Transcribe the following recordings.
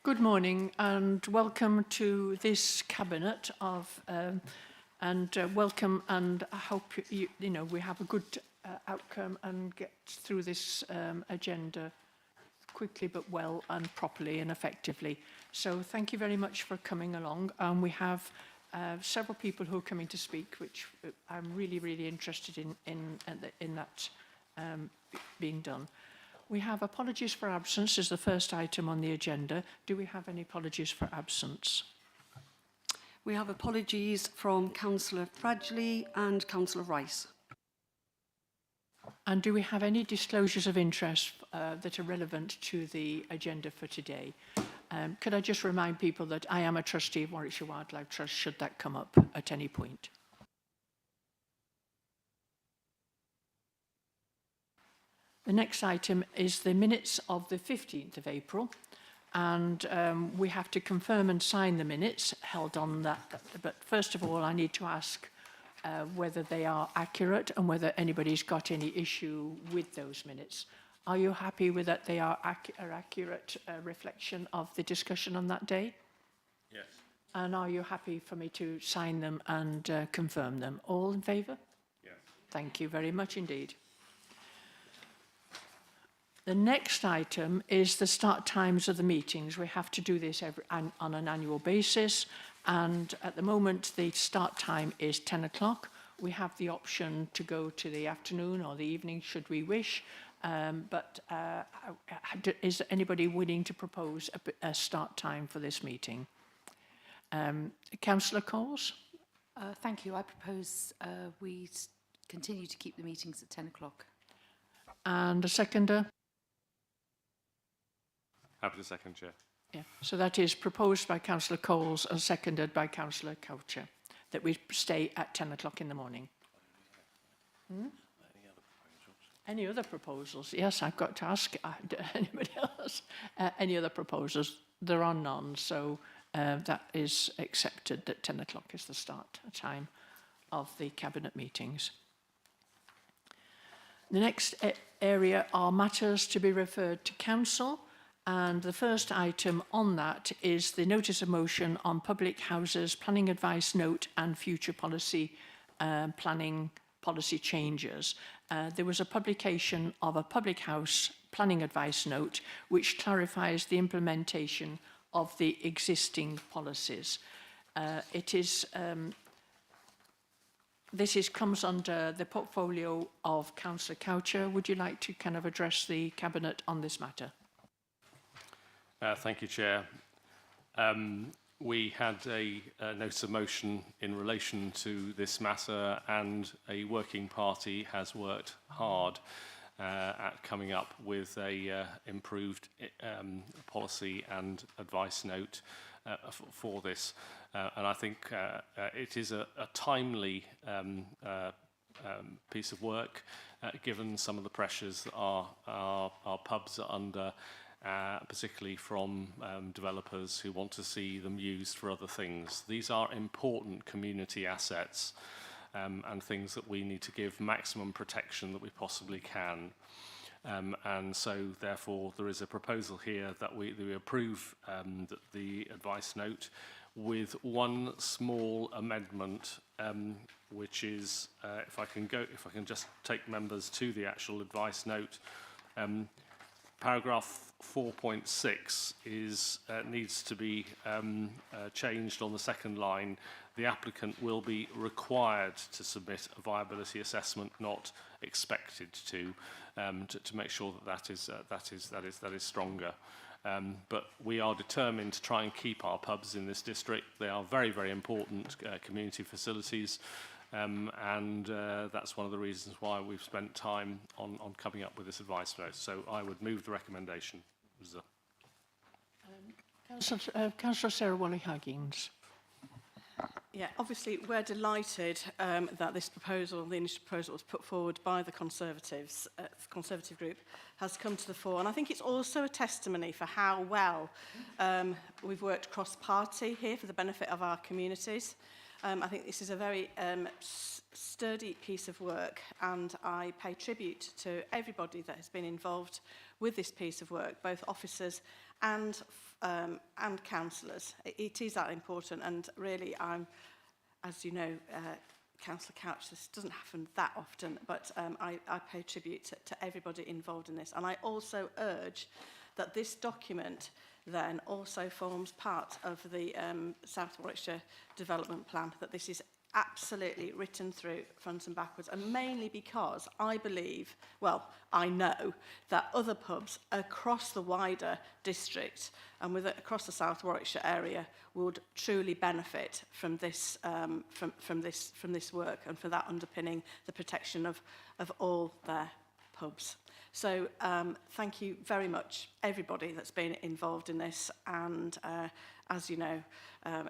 Good morning and welcome to this cabinet welcome, and I hope we have a good outcome and get through this agenda quickly but well and properly and effectively. So thank you very much for coming along. We have several people who are coming to speak, which I'm really interested in that being done. We have apologies for absence as the first item on the agenda. Do we have any apologies for absence? We have apologies from Councillor Fradgley and Councillor Rice. And do we have any disclosures of interest that are relevant to the agenda for today? Could I just remind people that I am a trustee of Warwickshire Wildlife Trust, should that come up at any point? The next item is the minutes of the 15th of April, and we have to confirm and sign the minutes held on that. But first of all, I need to ask whether they are accurate and whether anybody's got any issue with those minutes. Are you happy with that they are accurate reflection of the discussion on that day? Yes. And are you happy for me to sign them and confirm them? All in favour? Yes. Thank you very much indeed. The next item is the start times of the meetings. We have to do this on an annual basis, and at the moment the start time is 10 o'clock. We have the option to go to the afternoon or the evening should we wish, but is anybody willing to propose a start time for this meeting? Councillor Coles? Thank you. I propose we continue to keep the meetings at 10 o'clock. And a seconder? Happy to second, Chair. Yeah, so that is proposed by Councillor Coles and seconded by Councillor Coucher, that we stay at 10 o'clock in the morning. Any other proposals? Yes, I've got to ask anybody else. Any other proposals? There are none, so that is accepted, that 10 o'clock is the start time of the Cabinet meetings. The next area are matters to be referred to Council. And the first item on that is the notice of motion on public houses, planning advice note and future policy planning policy changes. There was a publication of a public house planning advice note which clarifies the implementation of the existing policies. This comes under the portfolio of Councillor Coucher. Would you like to kind of address the Cabinet on this matter? Thank you, Chair. We had a notice of motion in relation to this matter, and a working party has worked hard at coming up with a improved policy and advice note for this. And I think it is a timely piece of work, given some of the pressures that our pubs are under, particularly from developers who want to see them used for other things. These are important community assets and things that we need to give maximum protection that we possibly can. And so, therefore, there is a proposal here that we approve the advice note with one small amendment, which is, if I can just take members to the actual advice note. Paragraph 4.6 needs to be changed on the second line. The applicant will be required to submit a viability assessment, not expected to make sure that is stronger. But we are determined to try and keep our pubs in this district. They are very important community facilities. And that's one of the reasons why we've spent time on coming up with this advice note. So I would move the recommendation. Councillor Sarah Wally-Huggins. Yeah, obviously we're delighted that this proposal, the initial proposal, was put forward by the Conservatives, Conservative group, has come to the fore. And I think it's also a testimony for how well we've worked cross-party here for the benefit of our communities. I think this is a very sturdy piece of work, and I pay tribute to everybody that has been involved with this piece of work, both officers and and councillors. It is that important, and really, as you know, Councillor Couch, this doesn't happen that often, but I pay tribute to everybody involved in this. And I also urge that this document then also forms part of the South Warwickshire Development Plan, that this is absolutely written through front and backwards, and mainly because I believe, well, I know that other pubs across the wider district and across the South Warwickshire area would truly benefit from this from this work, and for that underpinning the protection of all their pubs. So thank you very much, everybody that's been involved in this, and as you know,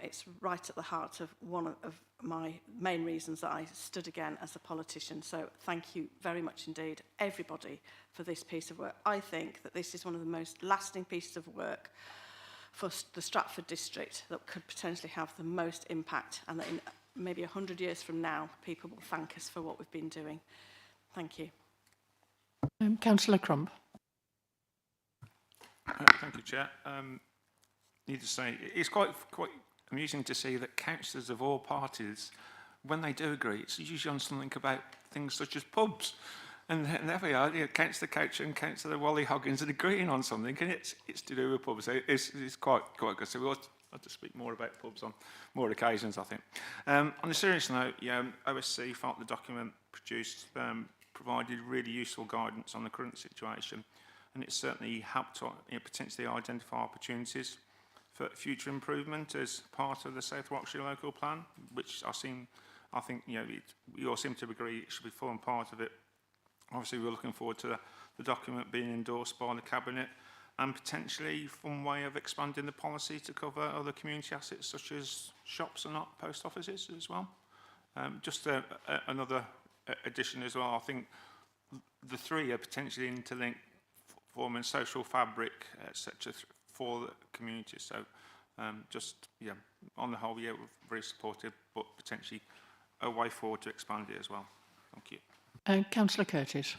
it's right at the heart of one of my main reasons that I stood again as a politician. So thank you very much indeed, everybody, for this piece of work. I think that this is one of the most lasting pieces of work for the Stratford district that could potentially have the most impact, and that in maybe 100 years from now, people will thank us for what we've been doing. Thank you. Councillor Crump. Thank you, Chair. Need to say, it's quite amusing to see that councillors of all parties, when they do agree, it's usually on something about things such as pubs. And there we are, you know, Councillor Couch and Councillor Wally Hoggins are agreeing on something, and it's to do with pubs. So it's quite good. So we'll have to speak more about pubs on more occasions, I think. On a serious note, yeah, OSC felt the document produced provided really useful guidance on the current situation, and it certainly helped to potentially identify opportunities for future improvement as part of the South Warwickshire local plan, which I think you know, we all seem to agree it should be form part of it. Obviously, we're looking forward to the document being endorsed by the Cabinet, and potentially one way of expanding the policy to cover other community assets such as shops and not post offices as well. Just another addition as well, I think the three are potentially interlinked, forming social fabric, etc. for the community. So just, yeah, on the whole, yeah, we're very supportive, but potentially a way forward to expand it as well. Thank you. Councillor Curtis.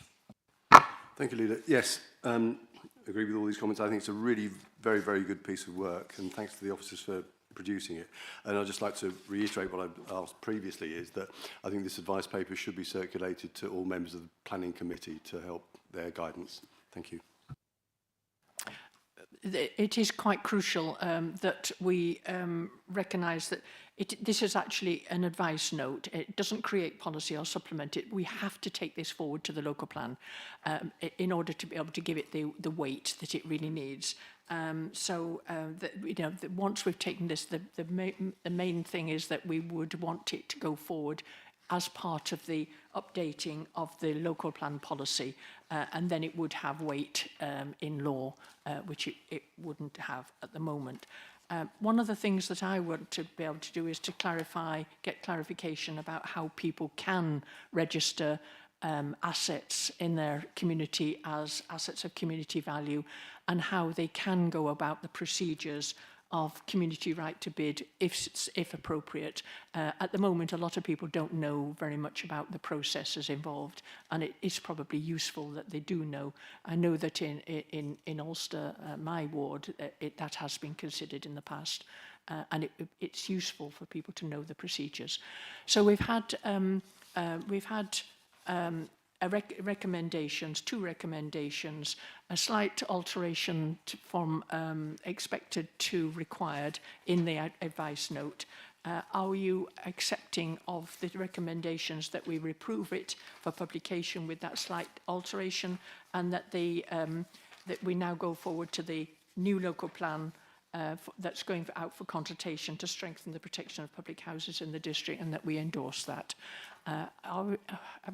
Thank you, Leader. Yes, agree with all these comments. I think it's a really very, very good piece of work, and thanks to the officers for producing it. And I'd just like to reiterate what I've asked previously, is that I think this advice paper should be circulated to all members of the Planning Committee to help their guidance. Thank you. It is quite crucial that we recognise that this is actually an advice note. It doesn't create policy or supplement it. We have to take this forward to the local plan in order to be able to give it the weight that it really needs. Once we've taken this, the main thing is that we would want it to go forward as part of the updating of the local plan policy, and then it would have weight in law, which it wouldn't have at the moment. One of the things that I want to be able to do is to get clarification about how people can register assets in their community as assets of community value, and how they can go about the procedures of community right to bid if appropriate. At the moment, a lot of people don't know very much about the processes involved, and it is probably useful that they do know. I know that in Ulster, my ward, that has been considered in the past, and it's useful for people to know the procedures. So we've had two recommendations, a slight alteration from expected to required in the advice note. Are you accepting of the recommendations that we reprove it for publication with that slight alteration, and that that we now go forward to the new local plan that's going out for consultation to strengthen the protection of public houses in the district, and that we endorse that? Have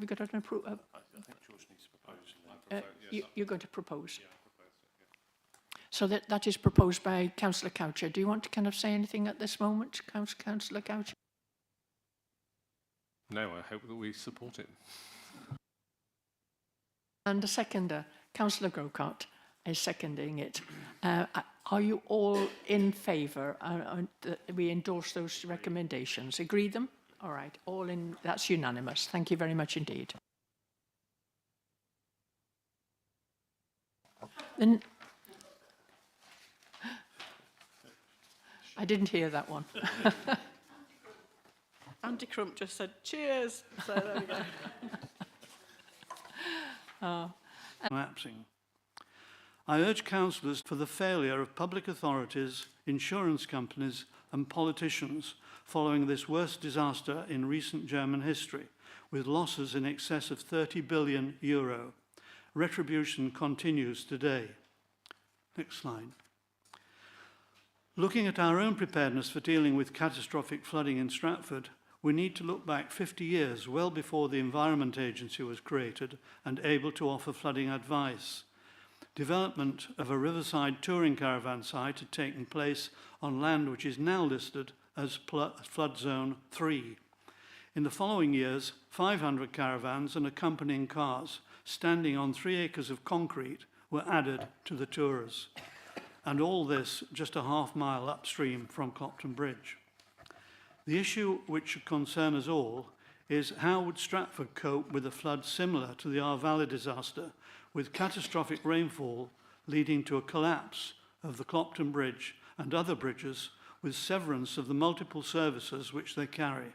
we got an approval? I think George needs to propose. You're going to propose? Yeah, propose it, yeah. So that is proposed by Councillor Coucher. Do you want to kind of say anything at this moment, Councillor Coucher? No, I hope that we support it. And a seconder, Councillor Grocott, is seconding it. Are you all in favour that we endorse those recommendations? Agree them? All right, all in. That's unanimous. Thank you very much indeed. Then, I didn't hear that one. Andy Crump just said, cheers. So there we go. Collapsing. I urge councillors for the failure of public authorities, insurance companies and politicians following this worst disaster in recent German history, with losses in excess of €30 billion. Retribution continues today. Next slide. Looking at our own preparedness for dealing with catastrophic flooding in Stratford, we need to look back 50 years, well before the Environment Agency was created and able to offer flooding advice. Development of a riverside touring caravan site had taken place on land which is now listed as Flood Zone 3. In the following years, 500 caravans and accompanying cars standing on 3 acres of concrete were added to the tours. And all this just a half-mile upstream from Clopton Bridge. The issue which should concern us all is how would Stratford cope with a flood similar to the Our Valley disaster, with catastrophic rainfall leading to a collapse of the Clopton Bridge and other bridges, with severance of the multiple services which they carry.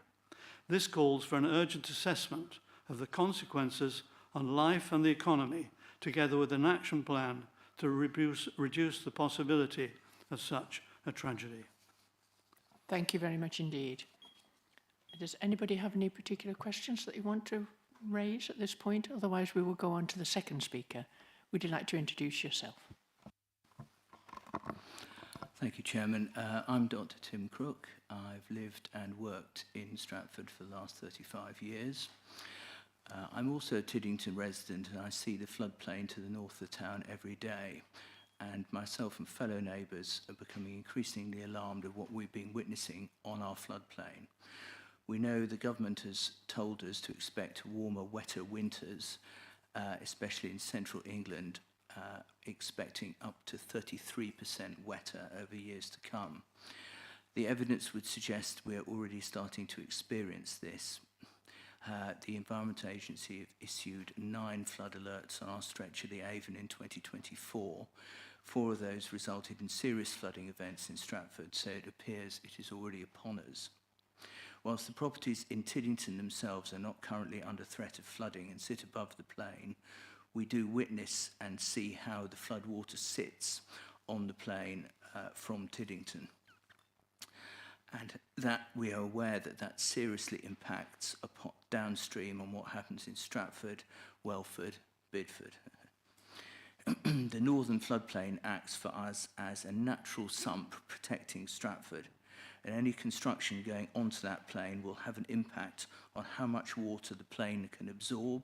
This calls for an urgent assessment of the consequences on life and the economy, together with an action plan to reduce the possibility of such a tragedy. Thank you very much indeed. Does anybody have any particular questions that you want to raise at this point? Otherwise, we will go on to the second speaker. Would you like to introduce yourself? Thank you, Chairman. I'm Dr. Tim Crook. I've lived and worked in Stratford for the last 35 years. I'm also a Tiddington resident, and I see the floodplain to the north of the town every day. And myself and fellow neighbours are becoming increasingly alarmed at what we've been witnessing on our floodplain. We know the government has told us to expect warmer, wetter winters, especially in central England, expecting up to 33% wetter over years to come. The evidence would suggest we're already starting to experience this. The Environment Agency have issued 9 flood alerts on our stretch of the Avon in 2024. 4 of those resulted in serious flooding events in Stratford, so it appears it is already upon us. Whilst the properties in Tiddington themselves are not currently under threat of flooding and sit above the plain, we do witness and see how the floodwater sits on the plain from Tiddington. And that we are aware that that seriously impacts upon downstream on what happens in Stratford, Welford, Bidford. The northern floodplain acts for us as a natural sump protecting Stratford, and any construction going onto that plain will have an impact on how much water the plain can absorb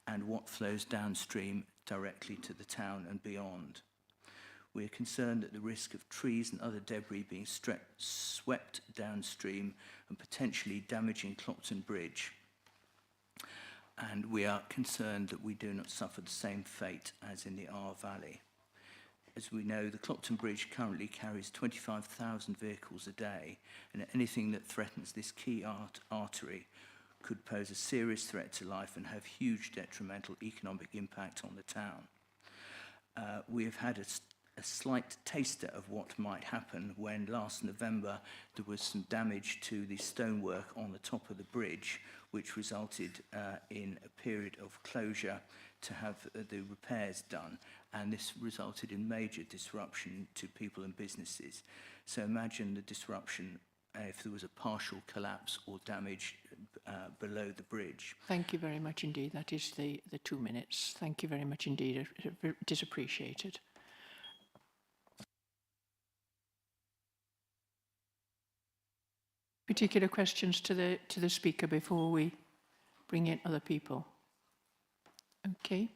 and what flows downstream directly to the town and beyond. We are concerned that the risk of trees and other debris being swept downstream and potentially damaging Clopton Bridge. And we are concerned that we do not suffer the same fate as in the Our Valley. As we know, the Clopton Bridge currently carries 25,000 vehicles a day, and anything that threatens this key artery could pose a serious threat to life and have huge detrimental economic impact on the town. We have had a slight taster of what might happen when last November there was some damage to the stonework on the top of the bridge, which resulted in a period of closure to have the repairs done, and this resulted in major disruption to people and businesses. So imagine the disruption if there was a partial collapse or damage below the bridge. Thank you very much indeed. That is the 2 minutes. Thank you very much indeed. It is appreciated. Particular questions to the speaker before we bring in other people? Okay.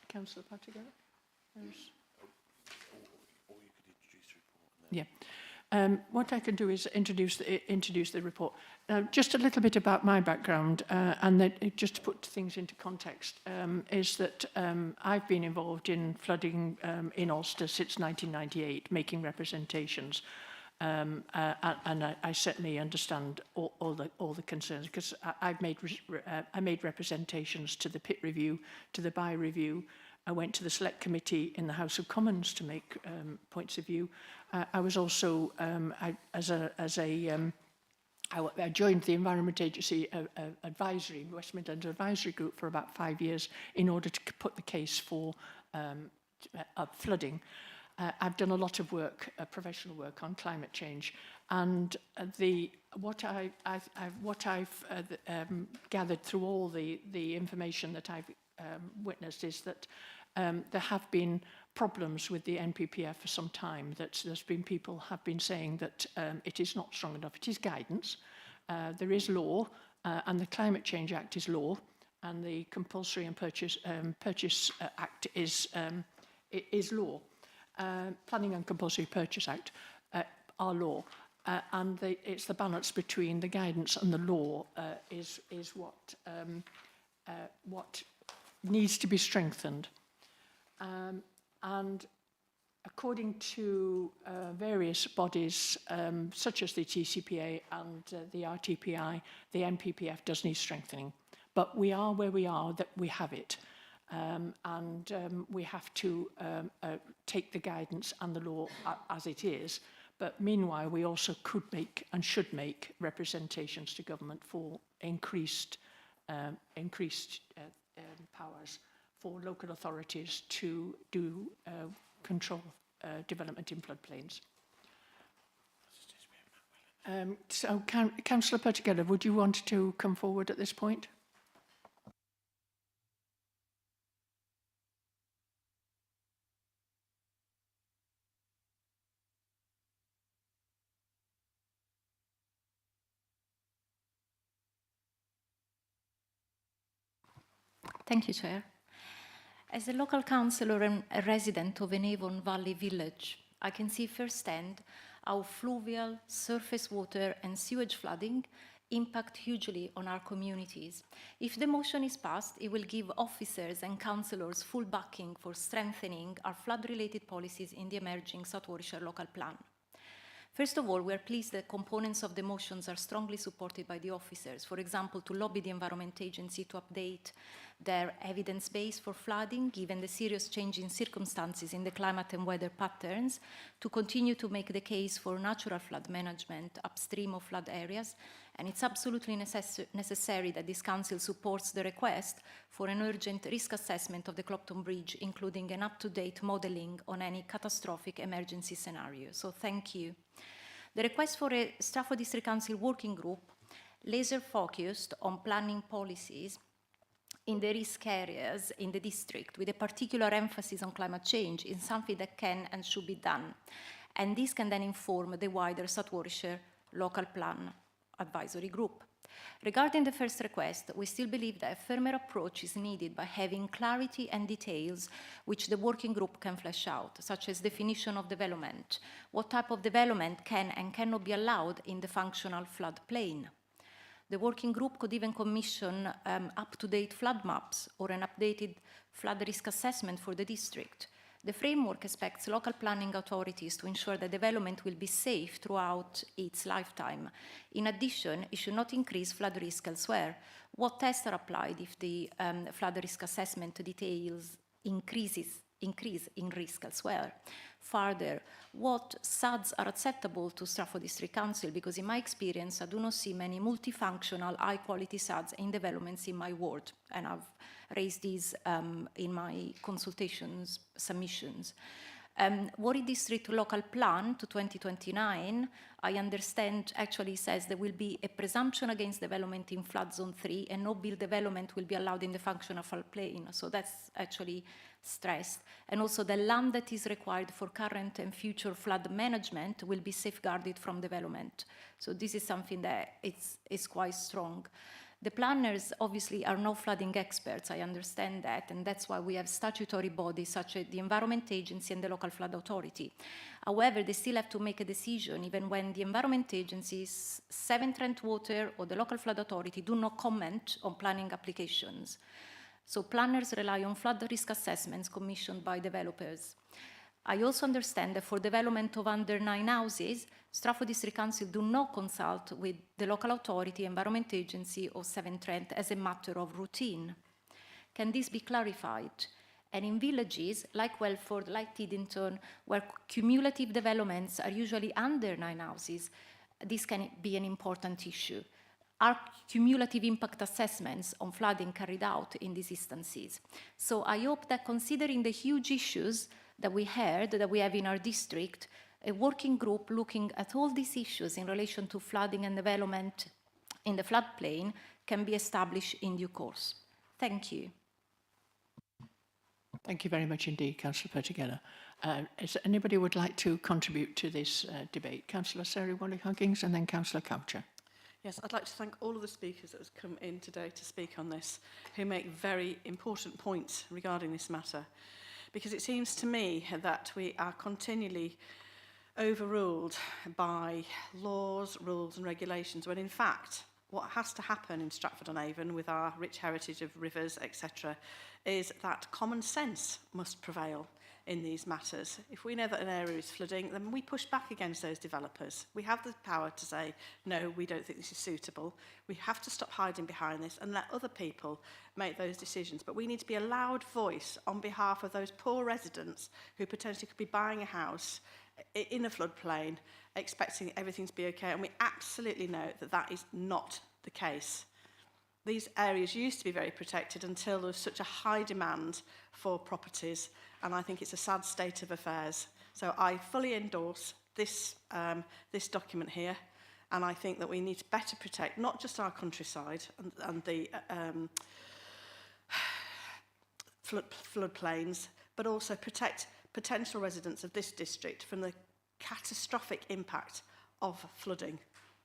Councillor Pattigan? Yeah. What I can do is introduce the report. Just a little bit about my background, and that, just to put things into context, is that I've been involved in flooding in Ulster since 1998, making representations. And I certainly understand all the concerns, because I made representations to the pit review, to the by review, I went to the Select Committee in the House of Commons to make points of view. I was also, I joined the Environment Agency Advisory, West Midlands Advisory Group for about 5 years in order to put the case for flooding. I've done a lot of work, professional work on climate change, and what I've gathered through all the information that I've witnessed is that there have been problems with the NPPF for some time. That there's been people have been saying that it is not strong enough. It is guidance. There is law, and the Climate Change Act is law, and the Compulsory and Purchase Act is law. Planning and Compulsory Purchase Act are law, and it's the balance between the guidance and the law is what needs to be strengthened. And according to various bodies, such as the TCPA and the RTPI, the NPPF does need strengthening. But we are where we are, that we have it. And we have to take the guidance and the law as it is. But meanwhile, we also could make and should make representations to government for increased powers for local authorities to do control development in floodplains. So, Councillor Pertugela, would you want to come forward at this point? Thank you, Chair. As a local councillor and a resident of an Avon Valley village, I can see firsthand how fluvial, surface water and sewage flooding impact hugely on our communities. If the motion is passed, it will give officers and councillors full backing for strengthening our flood-related policies in the emerging South Warwickshire local plan. First of all, we are pleased that components of the motions are strongly supported by the officers. For example, to lobby the Environment Agency to update their evidence base for flooding, given the serious change in circumstances in the climate and weather patterns, to continue to make the case for natural flood management upstream of flood areas, and it's absolutely necessary that this Council supports the request for an urgent risk assessment of the Clopton Bridge, including an up-to-date modelling on any catastrophic emergency scenario. So thank you. The request for a Stratford District Council working group, laser-focused on planning policies in the risk areas in the district, with a particular emphasis on climate change, is something that can and should be done. And this can then inform the wider South Warwickshire local plan advisory group. Regarding the first request, we still believe that a firmer approach is needed by having clarity and details which the working group can flesh out, such as definition of development, what type of development can and cannot be allowed in the functional floodplain. The working group could even commission up-to-date flood maps or an updated flood risk assessment for the district. The framework expects local planning authorities to ensure that development will be safe throughout its lifetime. In addition, it should not increase flood risk elsewhere. What tests are applied if the flood risk assessment details increase in risk elsewhere? Further, what SADs are acceptable to Stratford District Council? Because in my experience, I do not see many multifunctional, high-quality SADs in developments in my ward, and I've raised these in my consultations, submissions. Warwick District Local Plan to 2029, I understand actually says there will be a presumption against development in flood zone 3 and no build development will be allowed in the functional floodplain. So that's actually stressed. And also the land that is required for current and future flood management will be safeguarded from development. So this is something that is quite strong. The planners obviously are no flooding experts, I understand that, and that's why we have statutory bodies such as the Environment Agency and the Local Flood Authority. However, they still have to make a decision even when the Environment Agencies, Severn Trent Water or the Local Flood Authority do not comment on planning applications. So planners rely on flood risk assessments commissioned by developers. I also understand that for development of under 9 houses, Stratford District Council do not consult with the local authority, Environment Agency or Severn Trent as a matter of routine. Can this be clarified? And in villages like Welford, like Tiddington, where cumulative developments are usually under 9 houses, this can be an important issue. Are cumulative impact assessments on flooding carried out in these instances? So I hope that, considering the huge issues that we heard, that we have in our district, a working group looking at all these issues in relation to flooding and development in the floodplain can be established in due course. Thank you. Thank you very much indeed, Councillor Pertigella. Is there anybody who would like to contribute to this debate? Councillor Sarah Wally-Huggins and then Councillor Coucher. Yes, I'd like to thank all of the speakers that have come in today to speak on this, who make very important points regarding this matter. Because it seems to me that we are continually overruled by laws, rules and regulations, when in fact what has to happen in Stratford-on-Avon with our rich heritage of rivers, etc., is that common sense must prevail in these matters. If we know that an area is flooding, then we push back against those developers. We have the power to say, no, we don't think this is suitable. We have to stop hiding behind this and let other people make those decisions. But we need to be a loud voice on behalf of those poor residents who potentially could be buying a house in a floodplain, expecting everything to be okay. And we absolutely know that that is not the case. These areas used to be very protected until there was such a high demand for properties, and I think it's a sad state of affairs. So I fully endorse this, this document here, and I think that we need to better protect not just our countryside and the floodplains, but also protect potential residents of this district from the catastrophic impact of flooding.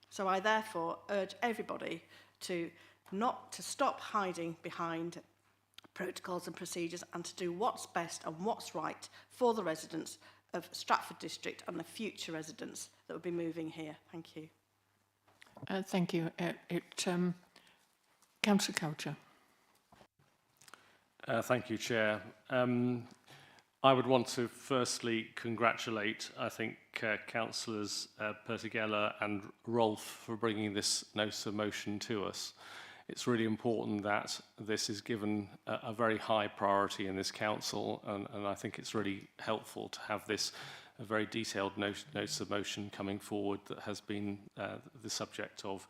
So I therefore urge everybody to not to stop hiding behind protocols and procedures and to do what's best and what's right for the residents of Stratford District and the future residents that will be moving here. Thank you. Thank you. Councillor Coucher. Thank you, Chair. I would want to firstly congratulate, I think, Councillors Pertigella and Rolfe for bringing this notice of motion to us. It's really important that this is given a very high priority in this council, and I think it's really helpful to have this a very detailed notice of motion coming forward that has been the subject of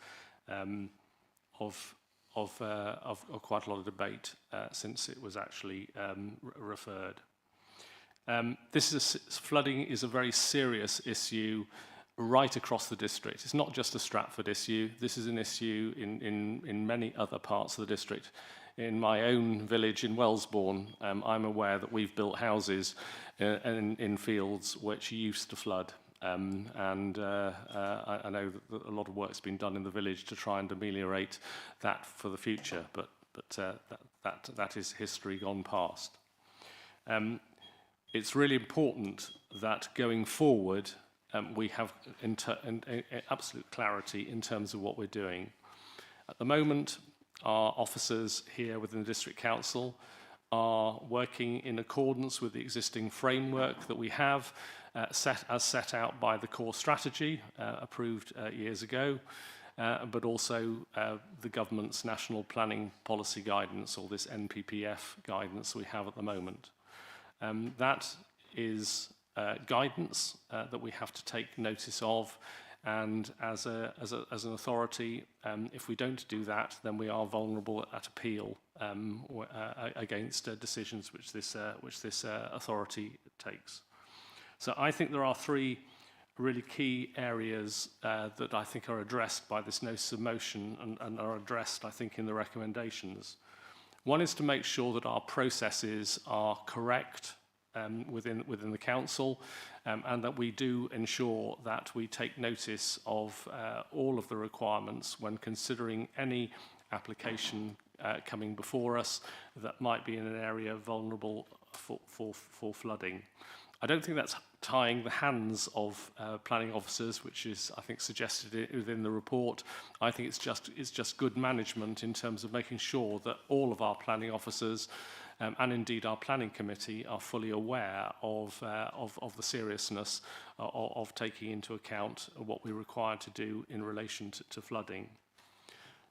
quite a lot of debate since it was actually referred. Flooding is a very serious issue right across the district. It's not just a Stratford issue. This is an issue in many other parts of the district. In my own village in Wellesbourne, I'm aware that we've built houses in fields which used to flood. I know that a lot of work's been done in the village to try and ameliorate that for the future, but that is history gone past. It's really important that going forward we have absolute clarity in terms of what we're doing. At the moment, our officers here within the District Council are working in accordance with the existing framework that we have set out by the core strategy approved years ago, but also the government's national planning policy guidance, or this NPPF guidance we have at the moment. That is guidance that we have to take notice of, and as an authority, if we don't do that, then we are vulnerable at appeal against decisions which this authority takes. So I think there are three really key areas that I think are addressed by this notice of motion and are addressed, I think, in the recommendations. One is to make sure that our processes are correct within the council, and that we do ensure that we take notice of all of the requirements when considering any application coming before us that might be in an area vulnerable for flooding. I don't think that's tying the hands of planning officers, which is, I think, suggested within the report. I think it's just good management in terms of making sure that all of our planning officers and indeed our planning committee are fully aware of the seriousness of taking into account what we're required to do in relation to flooding.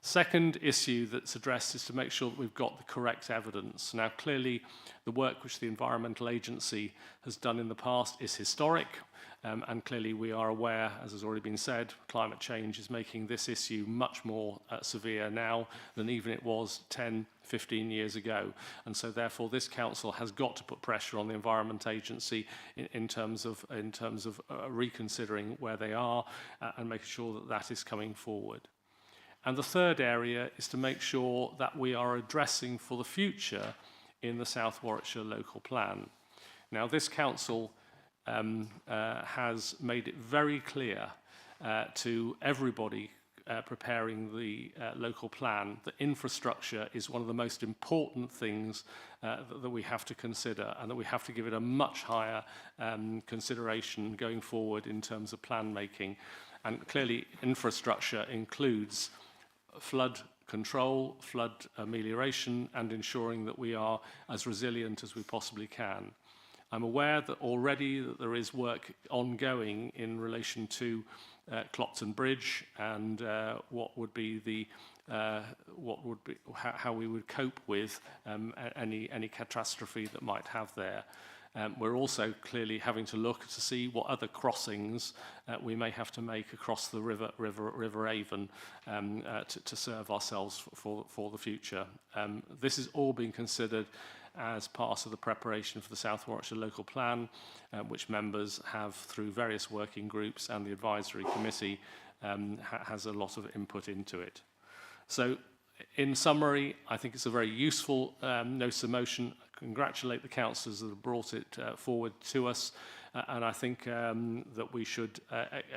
Second issue that's addressed is to make sure that we've got the correct evidence. Now, clearly, the work which the Environmental Agency has done in the past is historic, and clearly we are aware, as has already been said, climate change is making this issue much more severe now than even it was 10, 15 years ago. And so therefore this council has got to put pressure on the Environment Agency in terms of reconsidering where they are and making sure that that is coming forward. And the third area is to make sure that we are addressing for the future in the South Warwickshire local plan. Now, this council has made it very clear to everybody preparing the local plan that infrastructure is one of the most important things that we have to consider, and that we have to give it a much higher consideration going forward in terms of plan making. And clearly infrastructure includes flood control, flood amelioration, and ensuring that we are as resilient as we possibly can. I'm aware that already that there is work ongoing in relation to Clopton Bridge and what would be the how we would cope with any catastrophe that might have there. We're also clearly having to look to see what other crossings we may have to make across the River Avon to serve ourselves for the future. This is all being considered as part of the preparation for the South Warwickshire local plan, which members have through various working groups, and the advisory committee has a lot of input into it. So in summary, I think it's a very useful notice of motion. I congratulate the councillors that have brought it forward to us, and I think that we should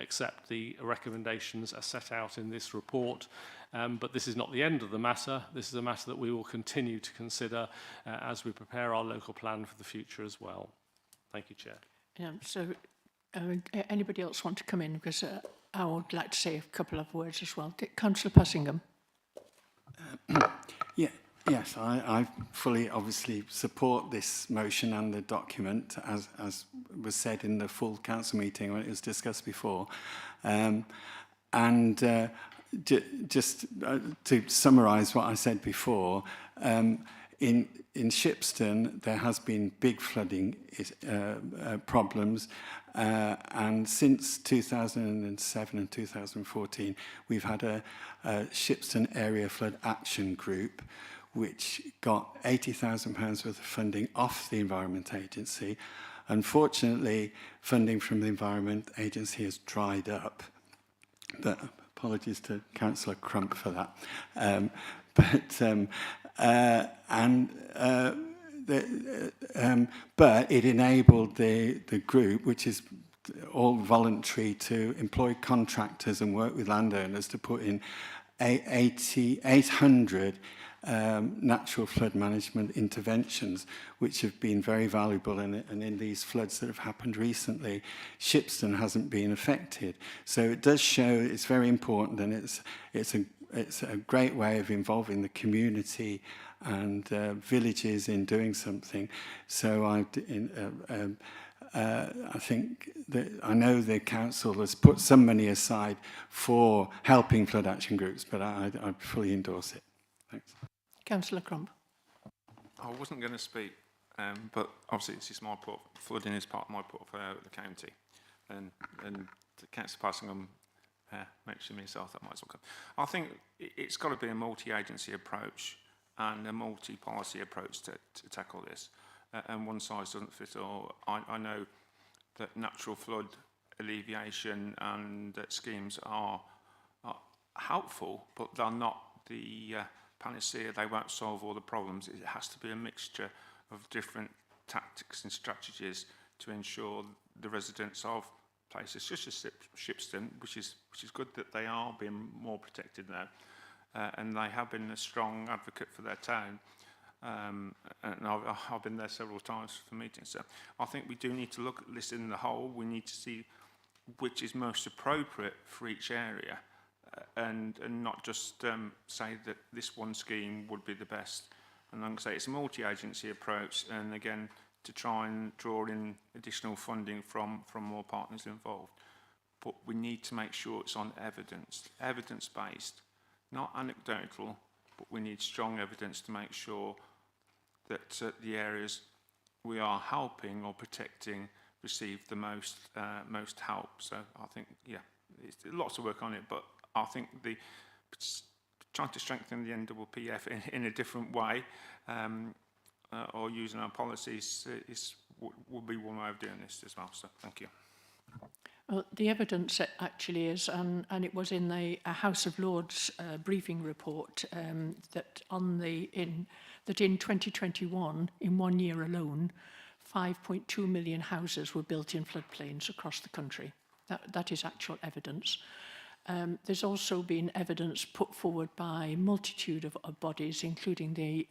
accept the recommendations as set out in this report. But this is not the end of the matter. This is a matter that we will continue to consider as we prepare our local plan for the future as well. Thank you, Chair. Anybody else want to come in? Because I would like to say a couple of words as well. Councillor Passingham. Yes, I fully obviously support this motion and the document as was said in the full council meeting when it was discussed before. Just to summarise what I said before, in Shipston there has been big flooding problems, and since 2007 and 2014 we've had a Shipston Area Flood Action Group which got £80,000 worth of funding off the Environment Agency. Unfortunately, funding from the Environment Agency has dried up. But apologies to Councillor Crump for that. But it enabled the group, which is all voluntary, to employ contractors and work with landowners to put in 800 natural flood management interventions, which have been very valuable, and in these floods that have happened recently, Shipston hasn't been affected. So it does show it's very important, and it's a great way of involving the community and villages in doing something. So I think that I know the council has put some money aside for helping flood action groups, but I fully endorse it. Thanks. Councillor Crump. I wasn't going to speak, but obviously this is my flooding is part of my portfolio at the county, and Councillor Passingham mentioned me, so that might as well come. I think it's got to be a multi-agency approach and a multi-policy approach to tackle this, and one size doesn't fit all. I know that natural flood alleviation and schemes are helpful, but they're not the panacea. They won't solve all the problems. It has to be a mixture of different tactics and strategies to ensure the residents of places such as Shipston, which is good that they are being more protected now, and they have been a strong advocate for their town. And I've been there several times for meetings. So I think we do need to look at this in the whole. We need to see which is most appropriate for each area, and not just say that this one scheme would be the best. And like I say, it's a multi-agency approach, and again, to try and draw in additional funding from more partners involved. But we need to make sure it's on evidence-based, not anecdotal, but we need strong evidence to make sure that the areas we are helping or protecting receive the most help. So I think, yeah, it's lots of work on it, but I think trying to strengthen the NPPF in a different way, or using our policies would be one way of doing this as well. So thank you. Well, the evidence actually is, and it was in the House of Lords briefing report, that in 2021, in 1 year alone, 5.2 million houses were built in floodplains across the country. That is actual evidence. There's also been evidence put forward by a multitude of bodies, including the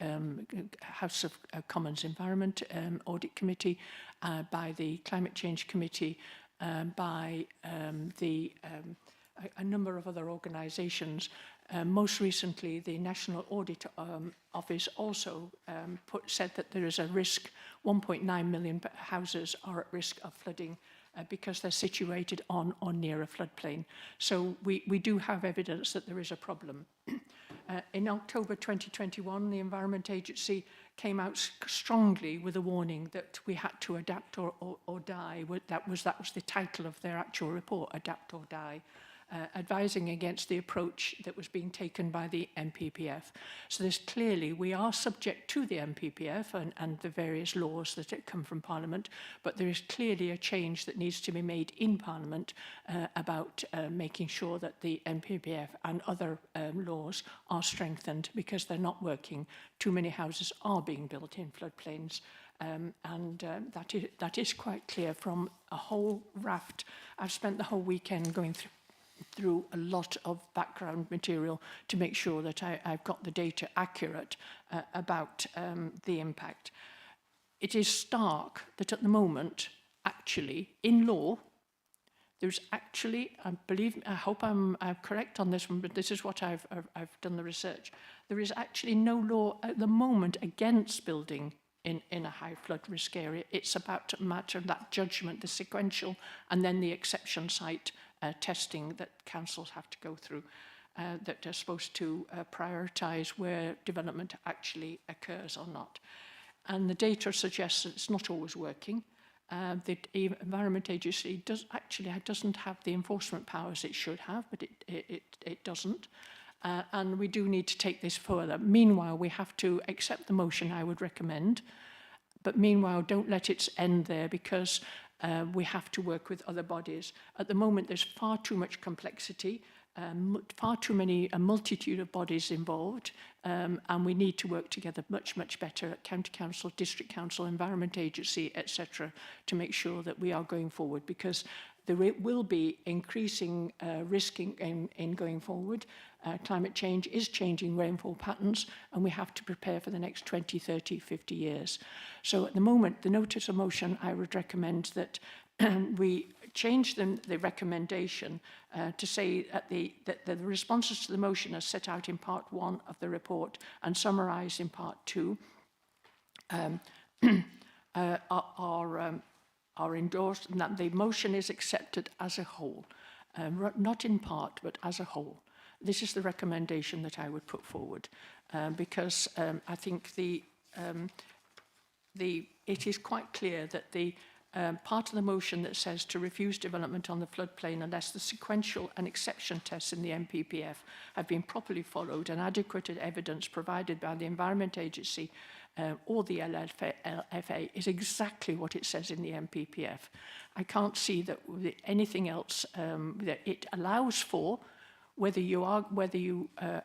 House of Commons Environment Audit Committee, by the Climate Change Committee, by a number of other organisations. Most recently, the National Audit Office also said that there is a risk, 1.9 million houses are at risk of flooding because they're situated on or near a floodplain. So we do have evidence that there is a problem. In October 2021, the Environment Agency came out strongly with a warning that we had to adapt or die. That was the title of their actual report, Adapt or Die, advising against the approach that was being taken by the NPPF. So there's clearly, we are subject to the NPPF and the various laws that come from Parliament, but there is clearly a change that needs to be made in Parliament about making sure that the NPPF and other laws are strengthened, because they're not working. Too many houses are being built in floodplains. That is quite clear from a whole raft. I've spent the whole weekend going through a lot of background material to make sure that I've got the data accurate about the impact. It is stark that at the moment, actually, in law, there's actually, I hope I'm correct on this one, but this is what I've done the research. There is actually no law at the moment against building in a high flood risk area. It's about a matter of that judgment, the sequential, and then the exception site testing that councils have to go through, that are supposed to prioritise where development actually occurs or not. And the data suggests that it's not always working. The Environment Agency doesn't have the enforcement powers it should have, but it doesn't. And we do need to take this further. Meanwhile, we have to accept the motion I would recommend, but meanwhile, don't let it end there, because we have to work with other bodies. At the moment, there's far too much complexity, far too many, a multitude of bodies involved, and we need to work together much, much better at County Council, District Council, Environment Agency, etc., to make sure that we are going forward, because there will be increasing risk in going forward. Climate change is changing rainfall patterns, and we have to prepare for the next 20, 30, 50 years. So at the moment, the notice of motion, I would recommend that we change the recommendation to say that the responses to the motion are set out in part 1 of the report and summarised in part 2 are endorsed, and that the motion is accepted as a whole, not in part, but as a whole. This is the recommendation that I would put forward, because I think it is quite clear that the part of the motion that says to refuse development on the floodplain unless the sequential and exception tests in the NPPF have been properly followed and adequate evidence provided by the Environment Agency or the LFA is exactly what it says in the NPPF. I can't see that anything else that it allows for, whether you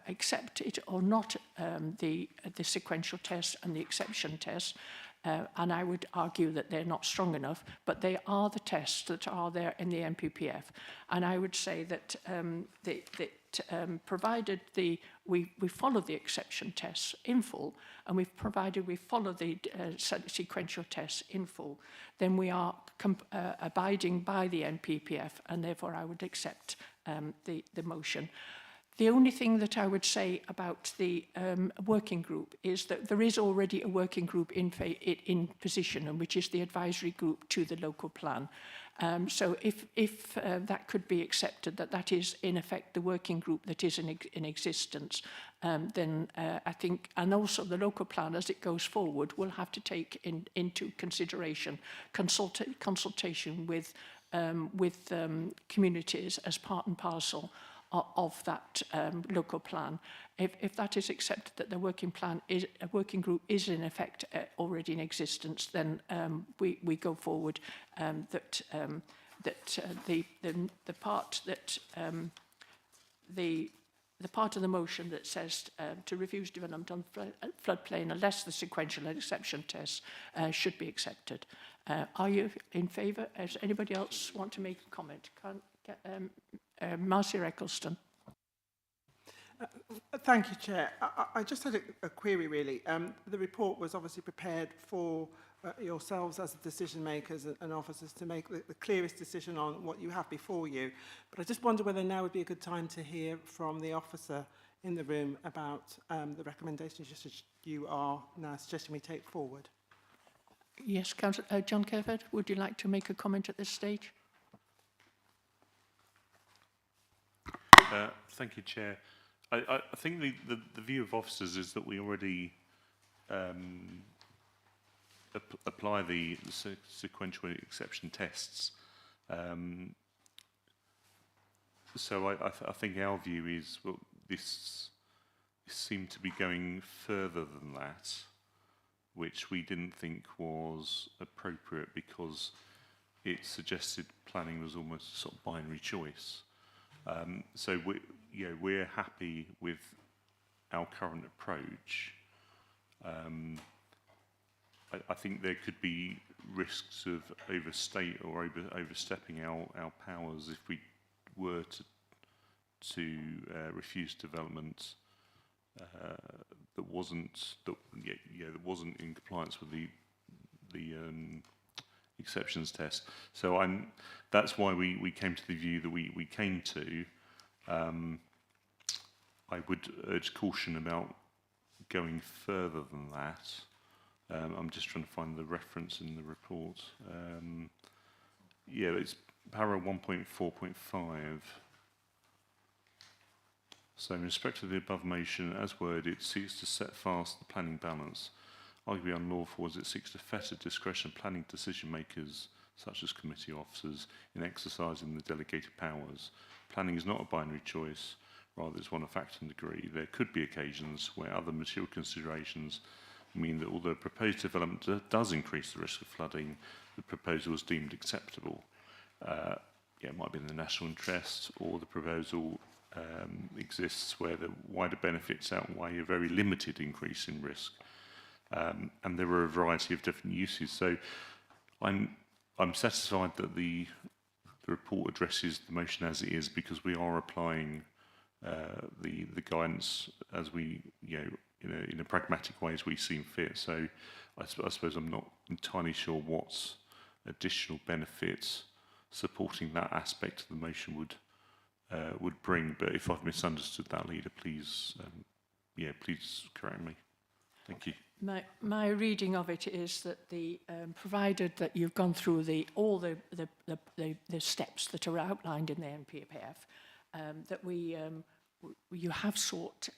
accept it or not, the sequential test and the exception test. And I would argue that they're not strong enough, but they are the tests that are there in the NPPF. And I would say that provided we follow the exception tests in full, and provided we follow the sequential tests in full, then we are abiding by the NPPF, and therefore I would accept the motion. The only thing that I would say about the working group is that there is already a working group in position, and which is the advisory group to the local plan. So if that could be accepted, that is in effect the working group that is in existence, then I think, and also the local plan as it goes forward will have to take into consideration consultation with communities as part and parcel of that local plan. If that is accepted, that the working group is in effect already in existence, then we go forward that the part that the part of the motion that says to refuse development on floodplain unless the sequential and exception tests should be accepted. Are you in favour? Does anybody else want to make a comment? Marcia Eccleston. Thank you, Chair. I just had a query, really. The report was obviously prepared for yourselves as decision makers and officers to make the clearest decision on what you have before you. But I just wonder whether now would be a good time to hear from the officer in the room about the recommendations you are now suggesting we take forward. Yes, Councillor John Kerford, would you like to make a comment at this stage? Thank you, Chair. I think the view of officers is that we already apply the sequential exception tests. So I think our view is, well, this seemed to be going further than that, which we didn't think was appropriate because it suggested planning was almost a sort of binary choice. So we're happy with our current approach. I think there could be risks of overstate or overstepping our powers if we were to refuse development that wasn't in compliance with the exceptions test. So that's why we came to the view that we came to. I would urge caution about going further than that. I'm just trying to find the reference in the report. Yeah, it's paragraph 1.4.5. So in respect to the above motion, as worded, it seeks to set fast the planning balance. Arguably unlawful as it seeks to fetter discretion of planning decision makers, such as committee officers, in exercising the delegated powers. Planning is not a binary choice, rather it's one of fact and degree. There could be occasions where other material considerations mean that although proposed development does increase the risk of flooding, the proposal is deemed acceptable. It might be in the national interest, or the proposal exists where the wider benefits outweigh a very limited increase in risk. And there are a variety of different uses. So I'm satisfied that the report addresses the motion as it is, because we are applying the guidance as we, in a pragmatic way as we seem fit. So I suppose I'm not entirely sure what additional benefits supporting that aspect of the motion would bring. But if I've misunderstood that, Leader, please, please correct me. Thank you. My reading of it is that provided that you've gone through all the steps that are outlined in the NPPF, that you have sought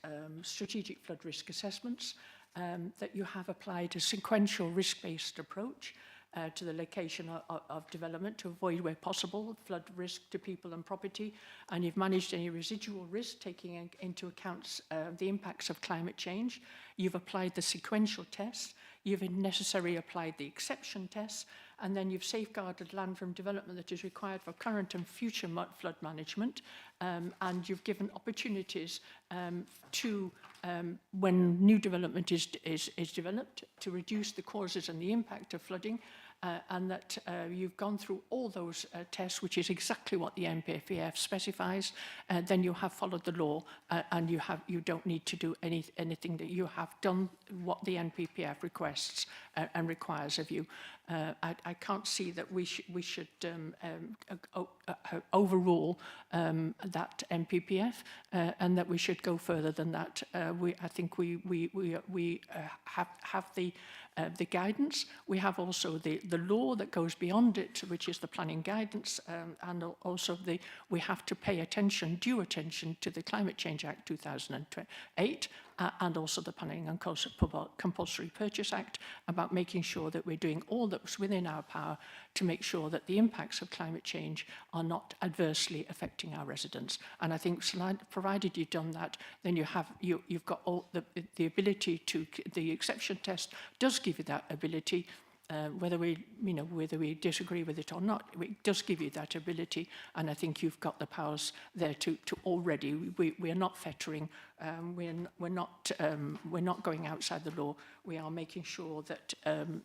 strategic flood risk assessments, that you have applied a sequential risk-based approach to the location of development to avoid, where possible, flood risk to people and property, and you've managed any residual risk taking into account the impacts of climate change. You've applied the sequential test, you've necessarily applied the exception test, and then you've safeguarded land from development that is required for current and future flood management, and you've given opportunities to, when new development is developed, to reduce the causes and the impact of flooding, and that you've gone through all those tests, which is exactly what the NPPF specifies. Then you have followed the law, and you don't need to do anything. That you have done what the NPPF requests and requires of you. I can't see that we should overrule that MPPF and that we should go further than that. I think we have the guidance. We have also the law that goes beyond it, which is the planning guidance, and also we have to pay due attention to the Climate Change Act 2008 and also the Planning and Compulsory Purchase Act, about making sure that we're doing all that's within our power to make sure that the impacts of climate change are not adversely affecting our residents. And I think, provided you've done that, then you've got all the ability to. The exception test does give you that ability. Whether we disagree with it or not, it does give you that ability, and I think you've got the powers there to already. We are not fettering. We're not going outside the law. We are making sure that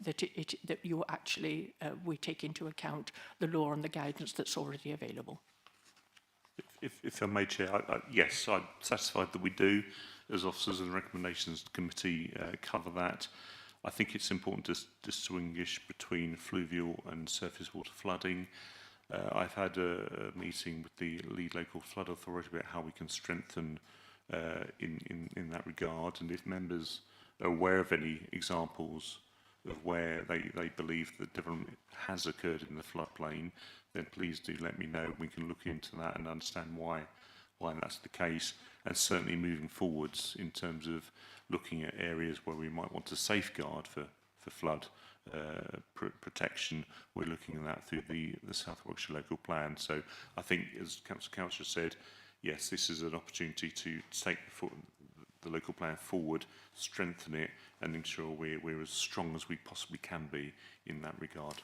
that you actually we take into account the law and the guidance that's already available. If I may, Chair, yes, I'm satisfied that we do, as officers and recommendations committee, cover that. I think it's important to distinguish between fluvial and surface water flooding. I've had a meeting with the lead local flood authority about how we can strengthen in that regard, and if members are aware of any examples of where they believe that development has occurred in the floodplain, then please do let me know. We can look into that and understand why that's the case, and certainly moving forwards in terms of looking at areas where we might want to safeguard for flood protection. We're looking at that through the South Warwickshire local plan. So I think, as Councillor said, yes, this is an opportunity to take the local plan forward, strengthen it, and ensure we're as strong as we possibly can be in that regard.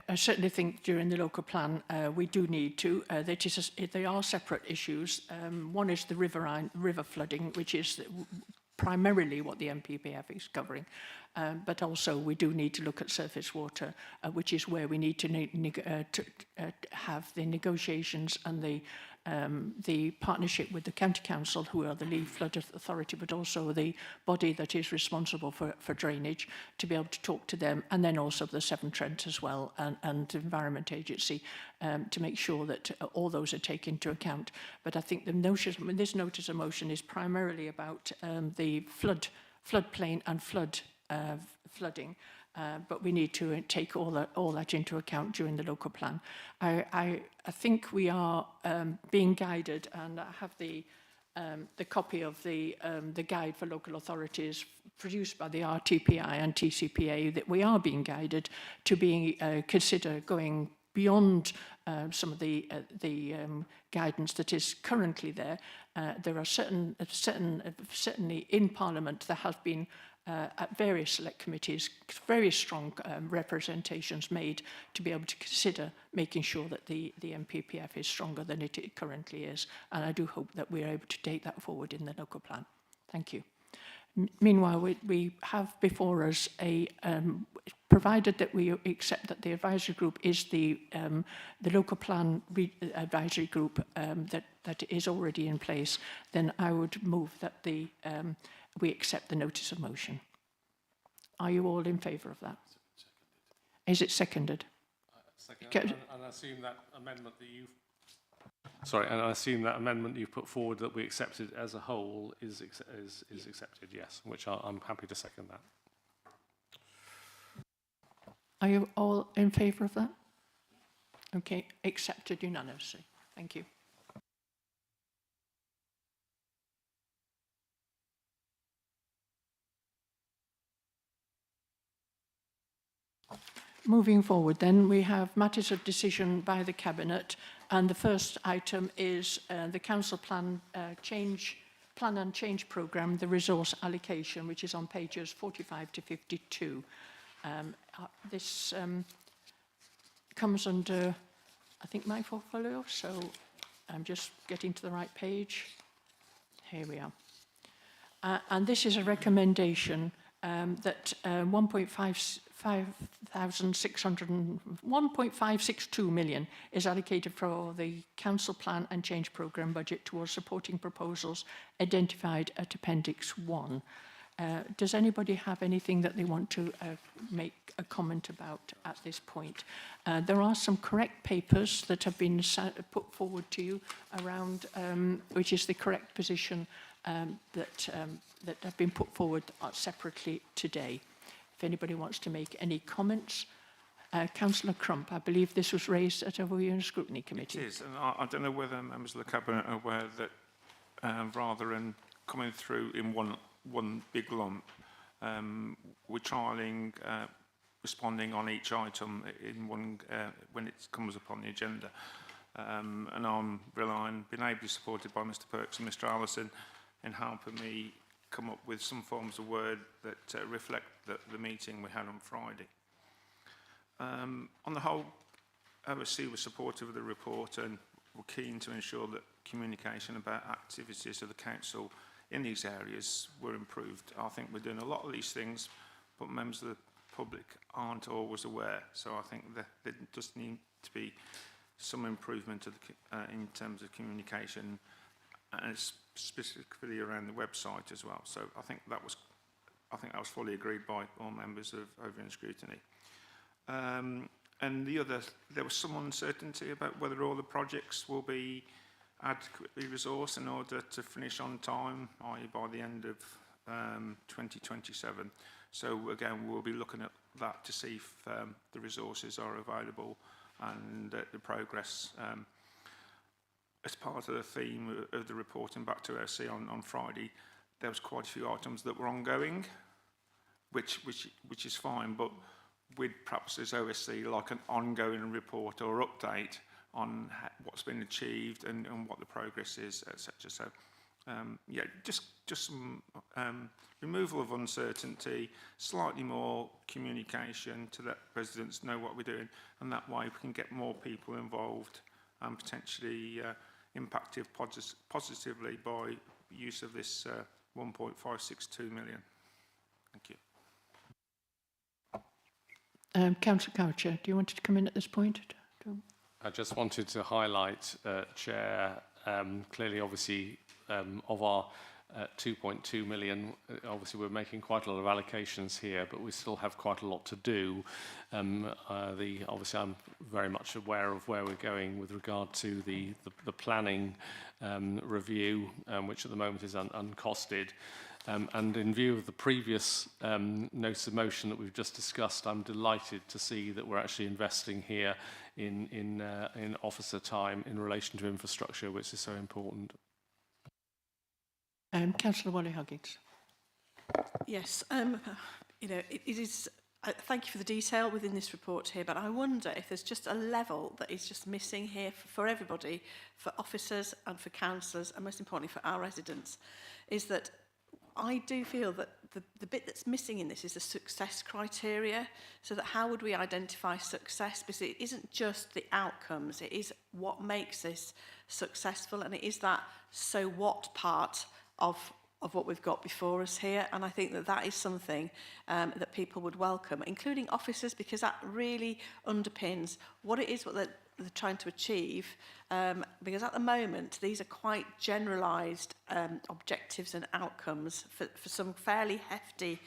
I certainly think during the local plan we do need to. They are separate issues. One is the river flooding, which is primarily what the MPPF is covering, but also we do need to look at surface water, which is where we need to have the negotiations and the partnership with the County Council, who are the lead flood authority, but also the body that is responsible for drainage, to be able to talk to them, and then also the Severn Trent as well, and the Environment Agency, to make sure that all those are taken into account. But I think this notice of motion is primarily about the floodplain and flooding. But we need to take all that into account during the local plan. I think we are being guided, and I have the copy of the guide for local authorities produced by the RTPI and TCPA, that we are being guided to consider going beyond some of the guidance that is currently there. There are certainly in Parliament there have been at various select committees, very strong representations made to be able to consider making sure that the MPPF is stronger than it currently is. And I do hope that we're able to take that forward in the local plan. Thank you. Meanwhile, we have before us provided that we accept that the advisory group is the local plan advisory group that is already in place, then I would move that we accept the notice of motion. Are you all in favour of that? Is it seconded? Second. And I assume that amendment that you've... Sorry, and I assume that amendment you've put forward that we accepted as a whole is accepted, yes, which I'm happy to second that. Are you all in favour of that? Okay, accepted unanimously. Thank you. Moving forward then, we have matters of decision by the Cabinet, and the first item is the Council Plan and Change Programme, the resource allocation, which is on pages 45 to 52. This comes under, I think, my portfolio, so I'm just getting to the right page. Here we are. And this is a recommendation that 1.562 million is allocated for the Council Plan and Change Programme budget towards supporting proposals identified at Appendix 1. Does anybody have anything that they want to make a comment about at this point? There are some correct papers that have been put forward to you around, which is the correct position that have been put forward separately today. If anybody wants to make any comments. Councillor Crump, I believe this was raised at a Review and Scrutiny Committee. It is, and I don't know whether members of the Cabinet are aware that rather than coming through in one big lump, we're trialling responding on each item in one when it comes up on the agenda. And I'm relying, being ably supported by Mr Perks and Mr Allison in helping me come up with some forms of word that reflect the meeting we had on Friday. On the whole, OSC was supportive of the report and were keen to ensure that communication about activities of the council in these areas were improved. I think we're doing a lot of these things, but members of the public aren't always aware. So I think that there does need to be some improvement of in terms of communication, and specifically around the website as well. So I think that was fully agreed by all members of Review and Scrutiny. And there was some uncertainty about whether all the projects will be adequately resourced in order to finish on time, i.e. by the end of 2027. So again, we'll be looking at that to see if the resources are available and the progress. As part of the theme of the reporting back to OSC on Friday, there was quite a few items that were ongoing, which is fine, but we'd perhaps as OSC like an ongoing report or update on what's been achieved and what the progress is, etc. So, yeah, just some removal of uncertainty, slightly more communication to let residents know what we're doing, and that way we can get more people involved and potentially impacted positively by use of this 1.562 million. Thank you. Councillor Coucher, do you want to come in at this point? I just wanted to highlight, Chair, clearly, obviously, of our 2.2 million, obviously we're making quite a lot of allocations here, but we still have quite a lot to do. Obviously, I'm very much aware of where we're going with regard to the planning review, which at the moment is uncosted. And in view of the previous notice of motion that we've just discussed, I'm delighted to see that we're actually investing here in officer time in relation to infrastructure, which is so important. Councillor Wally-Huggins. Yes, you know, it is. Thank you for the detail within this report here, but I wonder if there's just a level that is just missing here for everybody, for officers and for councillors, and most importantly for our residents, is that I do feel that the bit that's missing in this is the success criteria. So that how would we identify success? Because it isn't just the outcomes, it is what makes this successful, and it is that so what part of what we've got before us here. And I think that that is something that people would welcome, including officers, because that really underpins what it is what they're trying to achieve. Because at the moment, these are quite generalised objectives and outcomes for some fairly hefty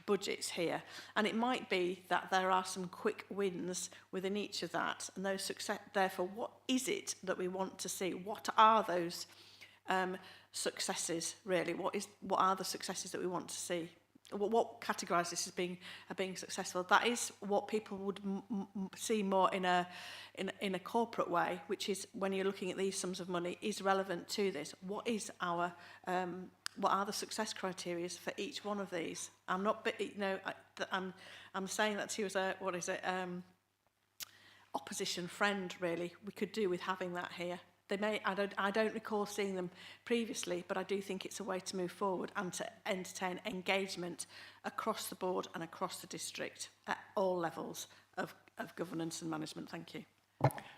budgets here. And it might be that there are some quick wins within each of that. And those success, therefore, what is it that we want to see? What are those successes, really? What are the successes that we want to see? What categorise this as being successful? That is what people would see more in a corporate way, which is when you're looking at these sums of money is relevant to this. What is our what are the success criteria for each one of these? I'm not, you know, I'm saying that to you as a opposition friend. Really, we could do with having that here. They may, I don't recall seeing them previously, but I do think it's a way to move forward and to entertain engagement across the board and across the district at all levels of governance and management. Thank you.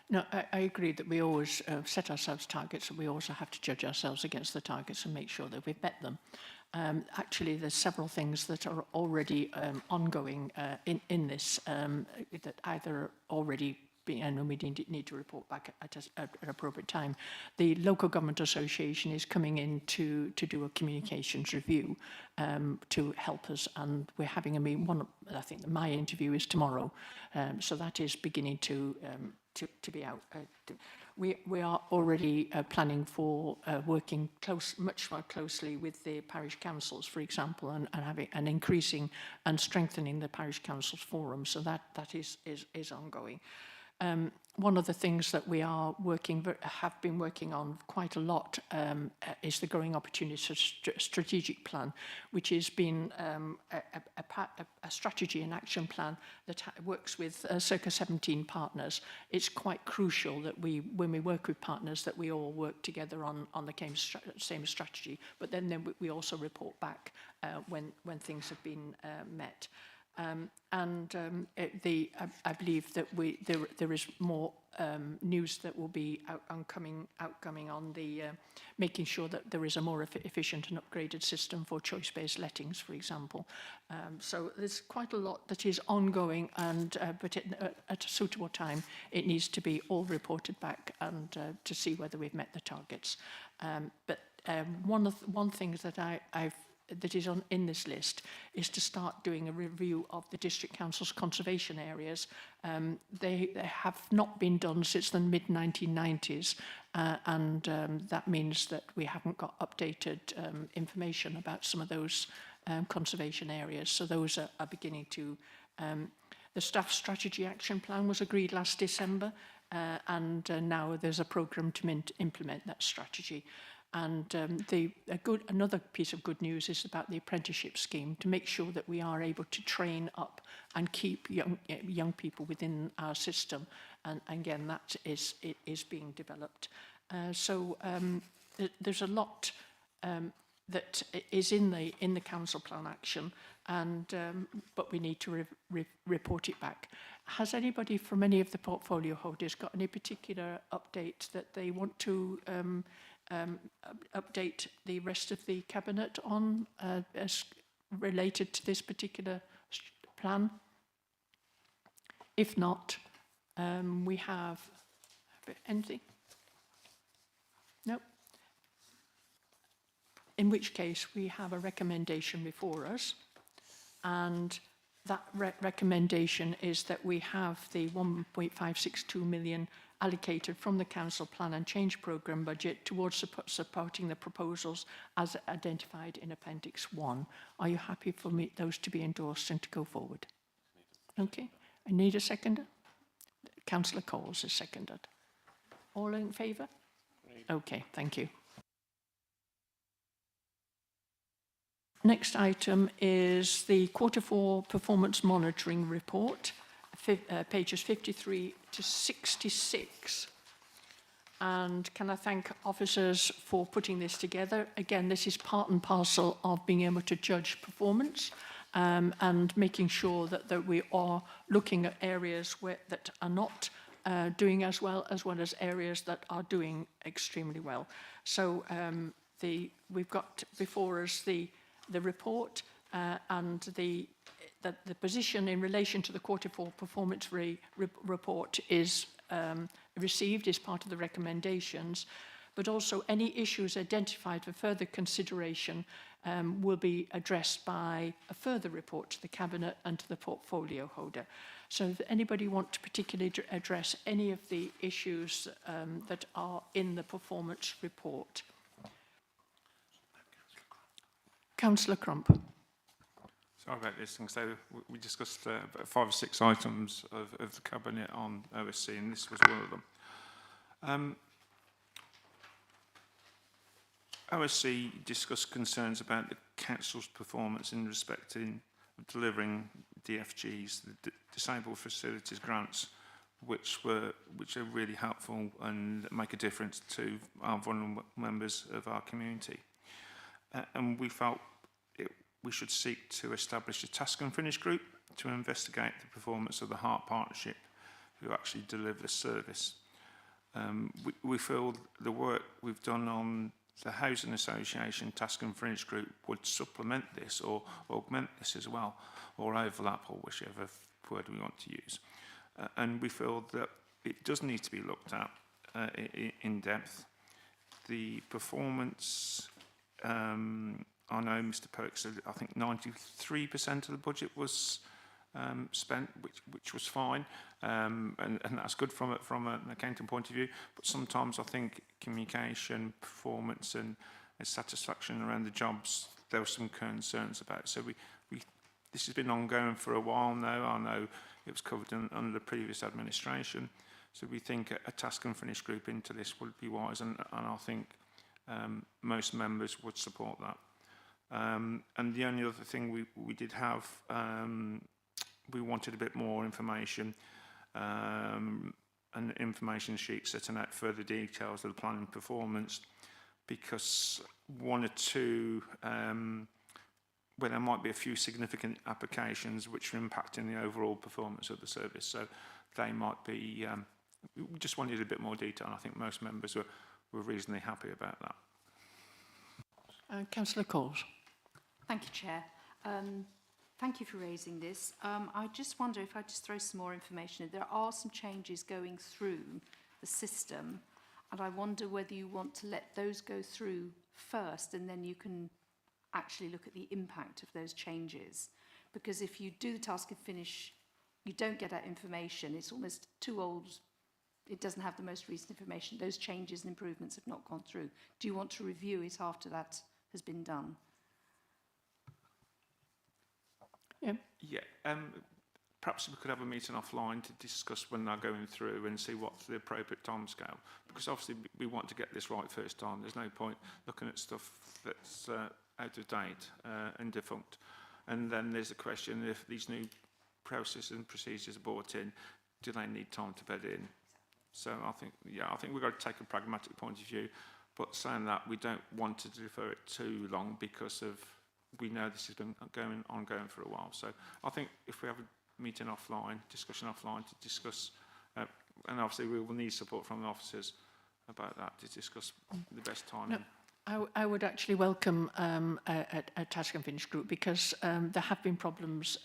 No, I agree that we always set ourselves targets, and we also have to judge ourselves against the targets and make sure that we've met them. Actually, there's several things that are already ongoing in this that either already and we need to report back at an appropriate time. The Local Government Association is coming in to do a communications review to help us, and we're having a meeting. I think my interview is tomorrow, so that is beginning to be out. We are already planning for working much more closely with the parish councils, for example, and having and increasing and strengthening the parish councils forum. So that is ongoing. One of the things that we are have been working on quite a lot is the Growing Opportunities Strategic Plan, which has been a strategy and action plan that works with circa 17 partners. It's quite crucial that when we work with partners, that we all work together on the same strategy, but then we also report back when things have been met. I believe that there is more news that will be outcoming on the making sure that there is a more efficient and upgraded system for choice-based lettings, for example. So there's quite a lot that is ongoing, and but at a suitable time, it needs to be all reported back and to see whether we've met the targets. But one thing that that is in this list is to start doing a review of the district council's conservation areas. They have not been done since the mid-1990s, and that means that we haven't got updated information about some of those conservation areas. So those are beginning to... the Staff Strategy Action Plan was agreed last December, and now there's a programme to implement that strategy. And another piece of good news is about the apprenticeship scheme, to make sure that we are able to train up and keep young people within our system. And again, that is being developed. So there's a lot that is in the council plan action, and but we need to report it back. Has anybody from any of the portfolio holders got any particular update that they want to update the rest of the cabinet on as related to this particular plan? If not, we have anything? No? In which case we have a recommendation before us, and that recommendation is that we have the 1.562 million allocated from the Council Plan and Change Programme budget towards supporting the proposals as identified in Appendix 1. Are you happy for those to be endorsed and to go forward? Okay. I need a seconder. Councillor Coles is seconded. All in favour? Okay, thank you. Next item is the Q4 Performance Monitoring Report, pages 53 to 66. And can I thank officers for putting this together? Again, this is part and parcel of being able to judge performance and making sure that we are looking at areas that are not doing as well as areas that are doing extremely well. So we've got before us the report and the position in relation to the Q4 performance report is received as part of the recommendations, but also any issues identified for further consideration will be addressed by a further report to the Cabinet and to the portfolio holder. So if anybody want to particularly address any of the issues that are in the performance report. Councillor Crump. Sorry about this thing. So we discussed about 5 or 6 items of the Cabinet on OSC, and this was one of them. OSC discussed concerns about the Council's performance in respect to delivering DFGs, the Disabled Facilities Grants, which are really helpful and make a difference to our vulnerable members of our community. And we felt we should seek to establish a task and finish group to investigate the performance of the Heart Partnership, who actually deliver the service. We feel the work we've done on the Housing Association Task and Finish Group would supplement this or augment this as well, or overlap, or whichever word we want to use. And we feel that it does need to be looked at in depth. The performance, I know Mr. Perks said, I think 93% of the budget was spent, which was fine, and that's good from an accounting point of view. But sometimes I think communication, performance, and satisfaction around the jobs, there were some concerns about. So this has been ongoing for a while now. I know it was covered under the previous administration. So we think a task and finish group into this would be wise, and I think most members would support that. And the only other thing we did have, we wanted a bit more information, an information sheet setting out further details of the planning performance, because one or two, where there might be a few significant applications which are impacting the overall performance of the service. So they might be, we just wanted a bit more detail. I think most members were reasonably happy about that. Councillor Coles. Thank you, Chair. Thank you for raising this. I just wonder if I just throw some more information in. There are some changes going through the system, and I wonder whether you want to let those go through first, and then you can actually look at the impact of those changes. Because if you do the task and finish, you don't get that information. It's almost too old. It doesn't have the most recent information. Those changes and improvements have not gone through. Do you want to review it after that has been done? Yeah, perhaps we could have a meeting offline to discuss when they're going through and see what's the appropriate timescale. Because obviously we want to get this right first time. There's no point looking at stuff that's out of date and defunct. And then there's the question, if these new processes and procedures are brought in, do they need time to bed in? So I think we've got to take a pragmatic point of view. But saying that, we don't want to defer it too long because of we know this has been ongoing for a while. So I think if we have a meeting offline, discussion offline to discuss, and obviously we will need support from the officers about that to discuss the best timing. No, I would actually welcome a task and finish group, because there have been problems.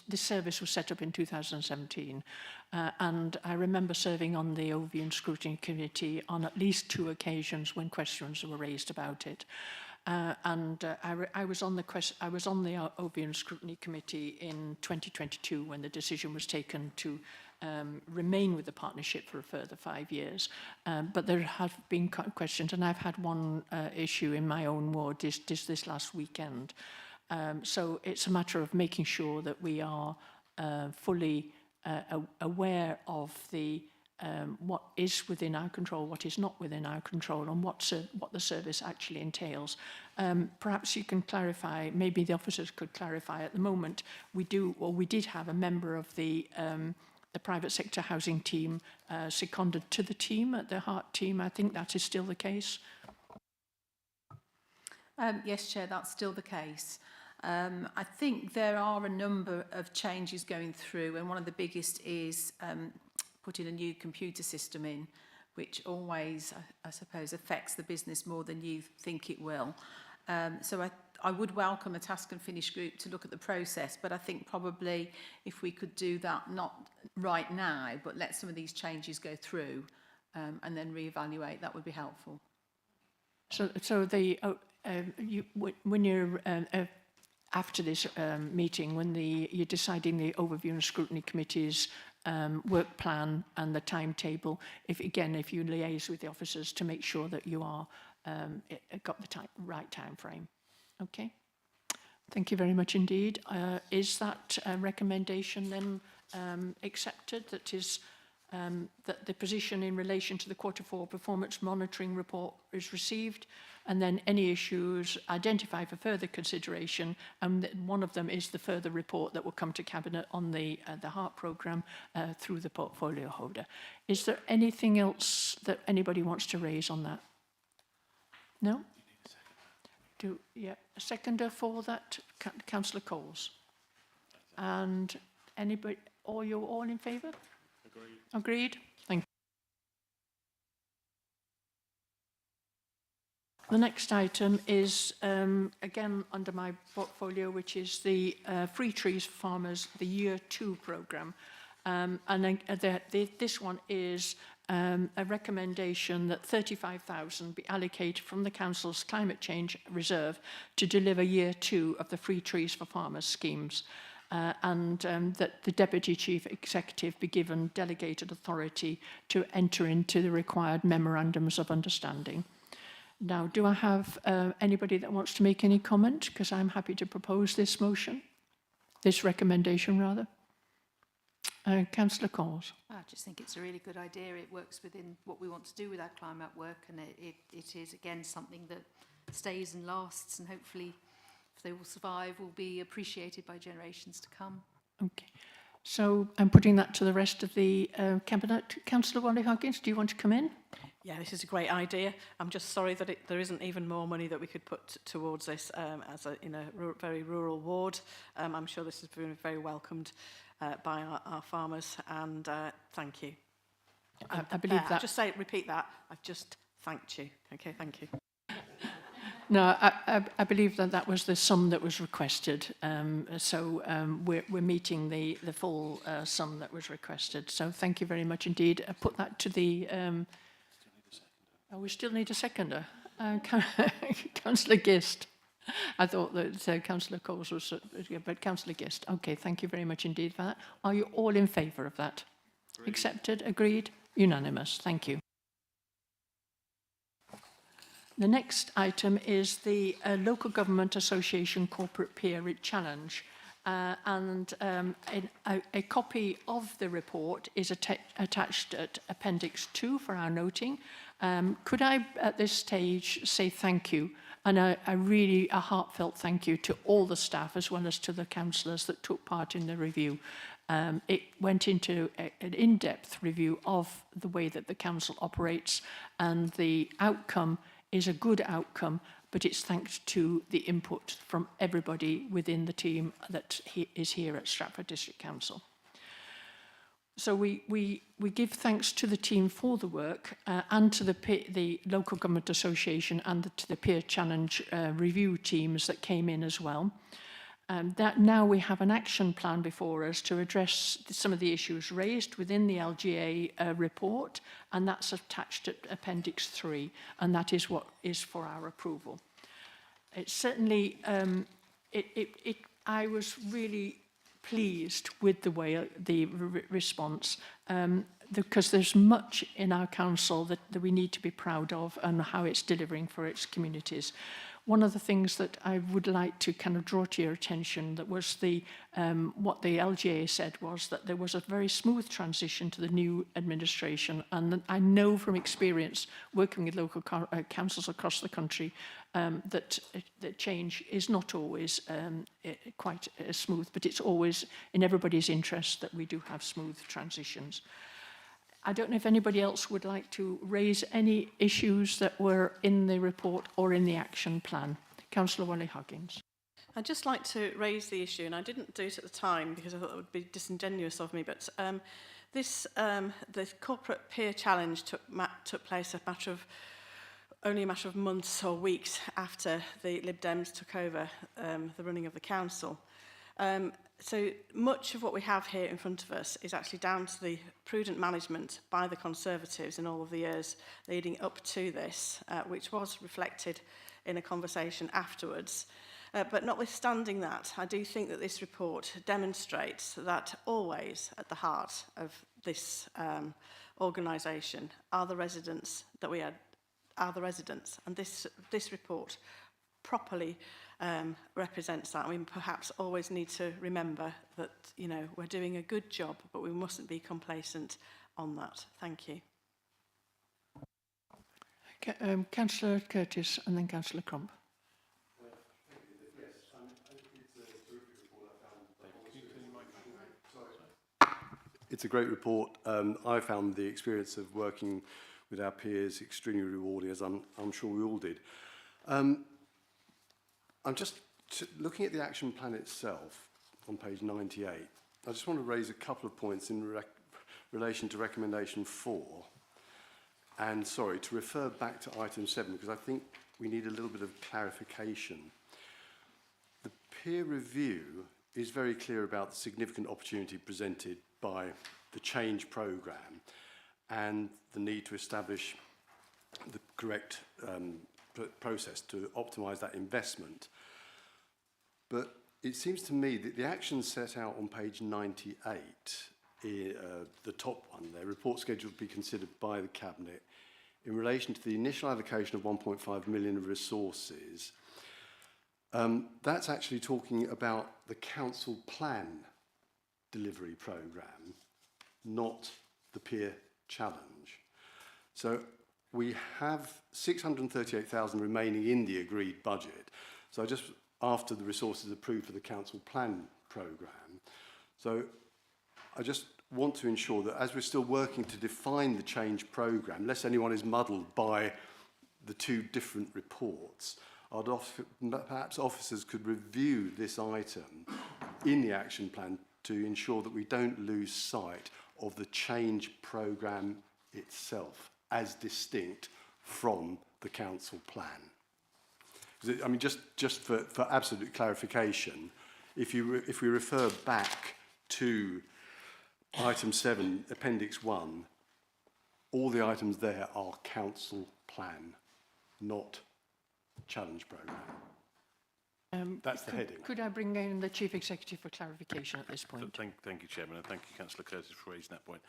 This service was set up in 2017, and I remember serving on the Overview and Scrutiny Committee on at least 2 occasions when questions were raised about it. I was on the Overview and Scrutiny Committee in 2022 when the decision was taken to remain with the partnership for a further 5 years. But there have been questions, and I've had one issue in my own ward this last weekend. So it's a matter of making sure that we are fully aware of what is within our control, what is not within our control, and what the service actually entails. Perhaps you can clarify, maybe the officers could clarify. At the moment, we did have a member of the private sector housing team seconded to the team, at the Heart team. I think that is still the case. Yes, Chair, that's still the case. I think there are a number of changes going through, and one of the biggest is putting a new computer system in, which always, I suppose, affects the business more than you think it will. So I would welcome a task and finish group to look at the process, but I think probably if we could do that, not right now, but let some of these changes go through and then reevaluate, that would be helpful. So when you're after this meeting, when you're deciding the Overview and Scrutiny Committee's work plan and the timetable, if you liaise with the officers to make sure that you are got the right time frame. Okay. Thank you very much indeed. Is that recommendation then accepted? That is that the position in relation to the Q4 performance monitoring report is received, and then any issues identified for further consideration, and one of them is the further report that will come to Cabinet on the HEART programme through the portfolio holder. Is there anything else that anybody wants to raise on that? No? A seconder for that, Councillor Coles. And anybody, you're all in favour? Agreed. Agreed. Thank you. The next item is, again, under my portfolio, which is the Free Trees for Farmers, the Year 2 programme. This one is a recommendation that 35,000 be allocated from the Council's Climate Change Reserve to deliver year 2 of the Free Trees for Farmers schemes, and that the Deputy Chief Executive be given delegated authority to enter into the required memorandums of understanding. Now, do I have anybody that wants to make any comment? Because I'm happy to propose this motion, this recommendation rather. Councillor Coles. I just think it's a really good idea. It works within what we want to do with our climate work, and it is, again, something that stays and lasts, and hopefully, if they will survive, will be appreciated by generations to come. Okay. So I'm putting that to the rest of the Cabinet. Councillor Wally-Huggins, do you want to come in? Yeah, this is a great idea. I'm just sorry that there isn't even more money that we could put towards this in a very rural ward. I'm sure this has been very welcomed by our farmers, and thank you. I believe that. Just repeat that. I've just thanked you. Okay, thank you. No, I believe that was the sum that was requested. We're meeting the full sum that was requested. So thank you very much indeed. I put that to the. We still need a seconder. Councillor Gist. I thought that Councillor Coles was, but Councillor Gist. Okay, thank you very much indeed for that. Are you all in favour of that? Agreed. Accepted, agreed, unanimous. Thank you. The next item is the Local Government Association Corporate Peer Challenge. A copy of the report is attached at Appendix 2 for our noting. Could I, at this stage, say thank you, and a heartfelt thank you to all the staff as well as to the councillors that took part in the review. It went into an in-depth review of the way that the council operates, and the outcome is a good outcome, but it's thanks to the input from everybody within the team that is here at Stratford District Council. So we give thanks to the team for the work and to the Local Government Association and to the Peer Challenge review teams that came in as well. That now we have an action plan before us to address some of the issues raised within the LGA report, and that's attached at Appendix 3, and that is what is for our approval. It's certainly, I was really pleased with the way the response, because there's much in our council that we need to be proud of and how it's delivering for its communities. One of the things that I would like to kind of draw to your attention that was what the LGA said was that there was a very smooth transition to the new administration, and I know from experience working with local councils across the country that change is not always quite smooth, but it's always in everybody's interest that we do have smooth transitions. I don't know if anybody else would like to raise any issues that were in the report or in the action plan. Councillor Wally-Huggins. I'd just like to raise the issue, and I didn't do it at the time because I thought it would be disingenuous of me, but the corporate peer challenge took place only a matter of months or weeks after the Lib Dems took over the running of the council. So much of what we have here in front of us is actually down to the prudent management by the Conservatives in all of the years leading up to this, which was reflected in a conversation afterwards. But notwithstanding that, I do think that this report demonstrates that always at the heart of this organisation are the residents and this report properly represents that. We perhaps always need to remember that, you know, we're doing a good job, but we mustn't be complacent on that. Thank you. Councillor Curtis and then Councillor Crump. It's a great report. I found the experience of working with our peers extremely rewarding, as I'm sure we all did. I'm just looking at the action plan itself on page 98. I just want to raise a couple of points in relation to recommendation 4. And sorry, to refer back to item 7, because I think we need a little bit of clarification. The peer review is very clear about the significant opportunity presented by the change programme and the need to establish the correct process to optimise that investment. But it seems to me that the actions set out on page 98, the top one there, report schedule to be considered by the Cabinet in relation to the initial allocation of 1.5 million of resources, that's actually talking about the council plan delivery programme, not the peer challenge. So we have 638,000 remaining in the agreed budget. So just after the resources approved for the council plan programme. So I just want to ensure that as we're still working to define the change programme, lest anyone is muddled by the two different reports, perhaps officers could review this item in the action plan to ensure that we don't lose sight of the change programme itself as distinct from the council plan. I mean, just for absolute clarification, if we refer back to item 7, appendix 1, all the items there are council plan, not challenge programme. That's the heading. Could I bring in the Chief Executive for clarification at this point? Thank you, Chairman, and thank you, Councillor Curtis, for raising that point.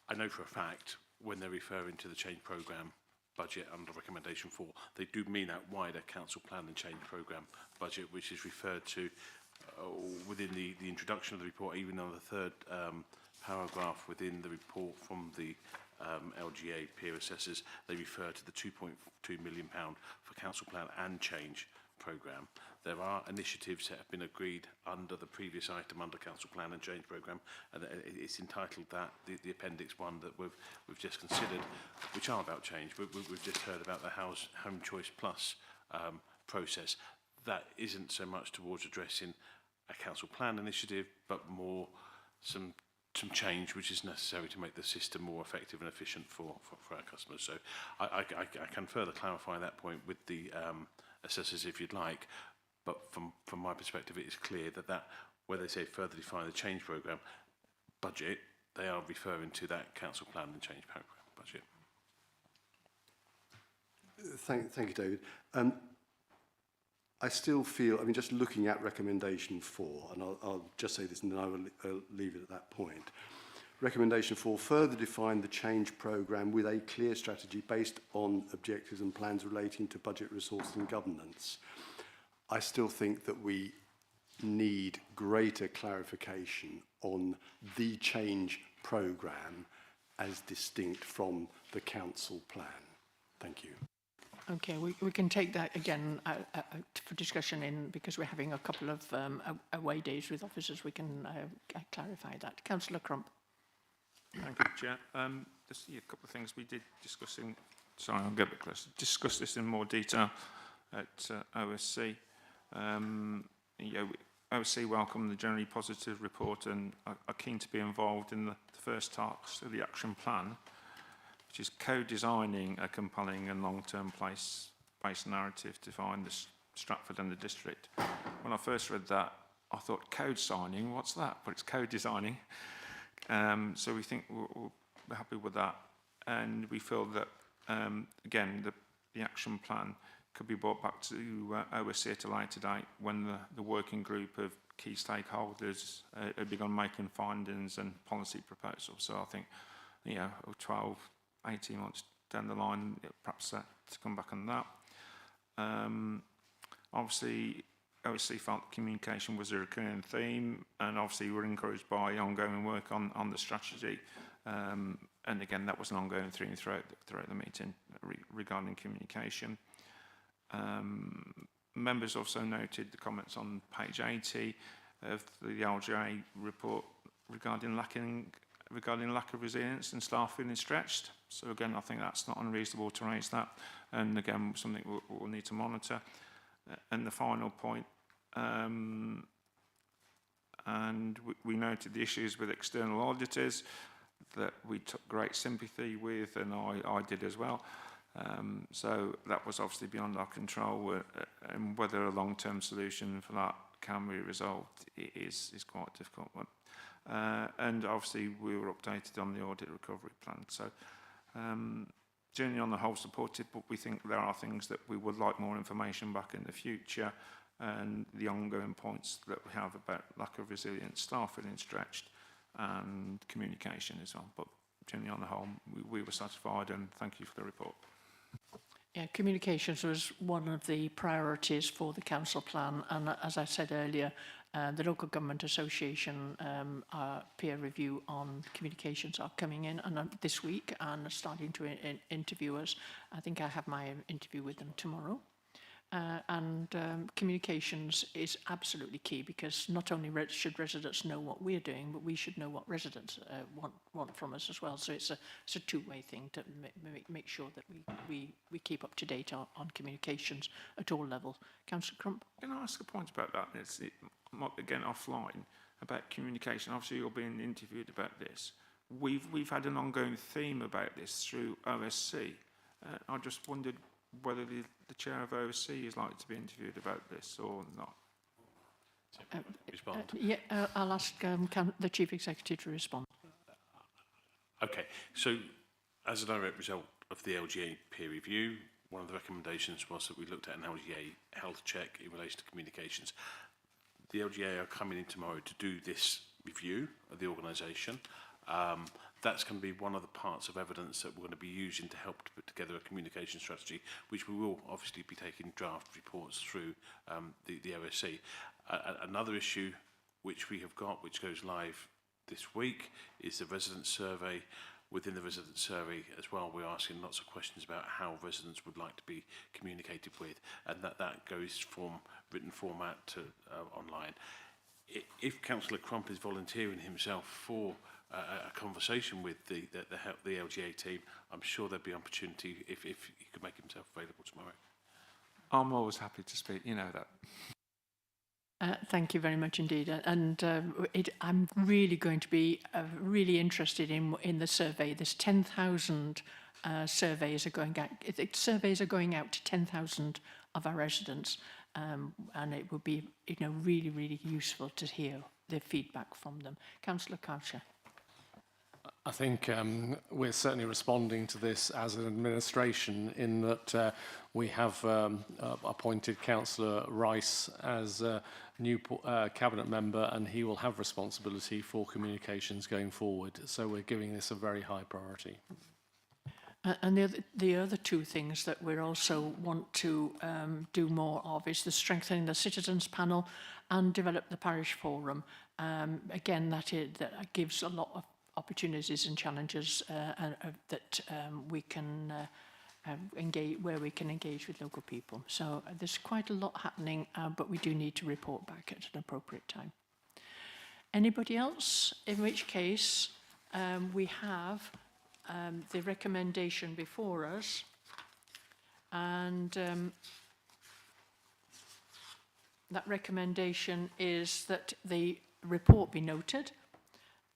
I know for a fact when they're referring to the change programme budget under recommendation 4, they do mean that wider council plan and change programme budget, which is referred to within the introduction of the report, even on the third paragraph within the report from the LGA peer assessors. They refer to the £2.2 million for council plan and change programme. There are initiatives that have been agreed under the previous item under council plan and change programme, and it's entitled that the appendix 1 that we've just considered, which are about change. We've just heard about the Home Choice Plus process. That isn't so much towards addressing a council plan initiative, but more some change which is necessary to make the system more effective and efficient for our customers. So I can further clarify that point with the assessors if you'd like, but from my perspective it is clear that where they say further define the change programme budget, they are referring to that council plan and change programme budget. Thank you, David. I still feel, I mean, just looking at recommendation 4, and I'll just say this and then I will leave it at that point. Recommendation 4, further define the change programme with a clear strategy based on objectives and plans relating to budget, resources and governance. I still think that we need greater clarification on the change programme as distinct from the council plan. Thank you. Okay, we can take that again for discussion because we're having a couple of away days with officers. We can clarify that. Councillor Crump. Thank you, Chair. Just a couple of things we did discuss I'll get a bit closer. Discuss this in more detail at OSC. OSC welcome the generally positive report and are keen to be involved in the first task of the action plan, which is co-designing a compelling and long-term place-based narrative to define the Stratford and the district. When I first read that, I thought, code signing, what's that? But it's co-designing. So we think we're happy with that. And we feel that, again, the action plan could be brought back to OSC at a later date when the working group of key stakeholders have begun making findings and policy proposals. So I think, 12, 18 months down the line, perhaps to come back on that. Obviously, OSC felt communication was a recurring theme, and obviously we're encouraged by ongoing work on the strategy. And again, that was an ongoing theme throughout the meeting regarding communication. Members also noted the comments on page 80 of the LGA report regarding lack of resilience and staff feeling stretched. So again, I think that's not unreasonable to raise that, and again, something we'll need to monitor. And the final point, and we noted the issues with external auditors that we took great sympathy with, and I did as well. So that was obviously beyond our control, and whether a long-term solution for that can be resolved is quite difficult. And obviously we were updated on the audit recovery plan. So generally on the whole supported, but we think there are things that we would like more information back in the future, and the ongoing points that we have about lack of resilience, staff feeling stretched, and communication as well. But generally on the whole, we were satisfied, and thank you for the report. Yeah, communications was one of the priorities for the council plan, and as I said earlier, the Local Government Association peer review on communications are coming in and this week and are starting to interview us. I think I have my interview with them tomorrow. Communications is absolutely key, because not only should residents know what we're doing, but we should know what residents want from us as well. So it's a two-way thing to make sure that we keep up to date on communications at all levels. Councillor Crump? Can I ask a point about that? It's again offline about communication. Obviously, you're being interviewed about this. We've had an ongoing theme about this through OSC. I just wondered whether the chair of OSC is likely to be interviewed about this or not. Respond. I'll ask the Chief Executive to respond. Okay, so as a direct result of the LGA peer review, one of the recommendations was that we looked at an LGA health check in relation to communications. The LGA are coming in tomorrow to do this review of the organisation. That's going to be one of the parts of evidence that we're going to be using to help to put together a communication strategy, which we will obviously be taking draft reports through the OSC. Another issue which we have got, which goes live this week, is the resident survey. Within the resident survey as well, we're asking lots of questions about how residents would like to be communicated with, and that goes from written format to online. If Councillor Crump is volunteering himself for a conversation with the LGA team, I'm sure there'd be opportunity if he could make himself available tomorrow. I'm always happy to speak, you know that. Thank you very much indeed, and I'm really going to be really interested in the survey. There's 10,000 surveys are going out. Surveys are going out to 10,000 of our residents, and it would be really useful to hear their feedback from them. Councillor Croucher. I think we're certainly responding to this as an administration in that we have appointed Councillor Rice as a new cabinet member, and he will have responsibility for communications going forward. So we're giving this a very high priority. And the other two things that we also want to do more of is the strengthening the citizens panel and develop the parish forum. Again, that gives a lot of opportunities and challenges that we can engage, where we can engage with local people. So there's quite a lot happening, but we do need to report back at an appropriate time. Anybody else? In which case, we have the recommendation before us, and that recommendation is that the report be noted,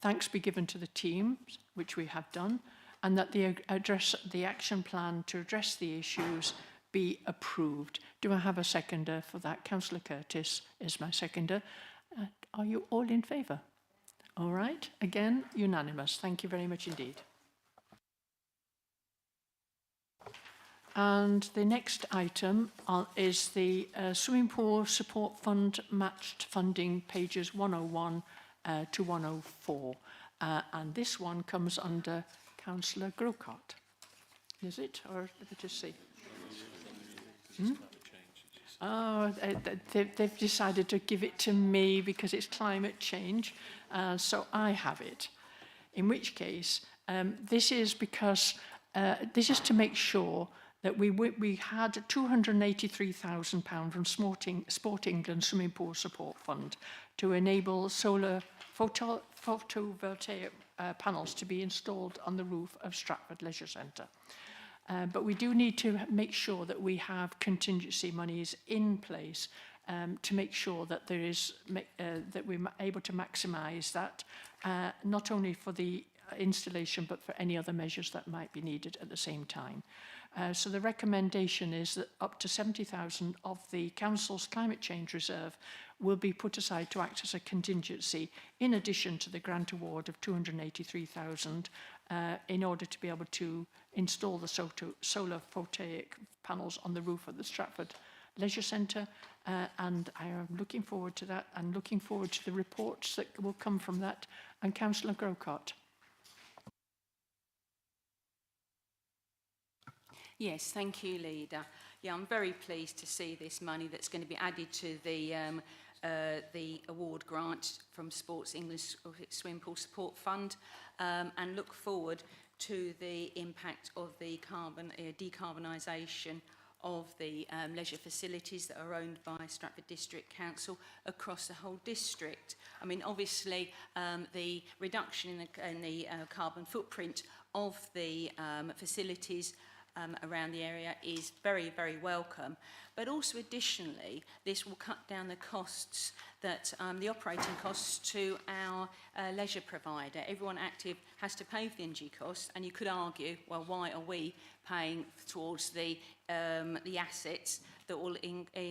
thanks be given to the team, which we have done, and that the action plan to address the issues be approved. Do I have a seconder for that? Councillor Curtis is my seconder. Are you all in favour? All right. Again, unanimous. Thank you very much indeed. And the next item is the Swimming Pool Support Fund matched funding, pages 101 to 104. And this one comes under Councillor Grocott. Is it? Or let me just see. Oh, they've decided to give it to me because it's climate change. So I have it. In which case, this is because this is to make sure that we had £283,000 from Sport England Swimming Pool Support Fund to enable solar photovoltaic panels to be installed on the roof of Stratford Leisure Centre. But we do need to make sure that we have contingency monies in place to make sure that there is that we're able to maximise that, not only for the installation but for any other measures that might be needed at the same time. So the recommendation is that up to 70,000 of the council's climate change reserve will be put aside to act as a contingency, in addition to the grant award of 283,000, in order to be able to install the solar photovoltaic panels on the roof of the Stratford Leisure Centre. And I am looking forward to that, and looking forward to the reports that will come from that. And Councillor Grocott. Yes, thank you, Leader. Yeah, I'm very pleased to see this money that's going to be added to the award grant from Sports England Swimming Pool Support Fund, and look forward to the impact of the decarbonisation of the leisure facilities that are owned by Stratford District Council across the whole district. I mean, obviously, the reduction in the carbon footprint of the facilities around the area is very, very welcome. But also additionally, this will cut down the costs that the operating costs to our leisure provider. Everyone active has to pay for the energy costs, and you could argue, well, why are we paying towards the assets that will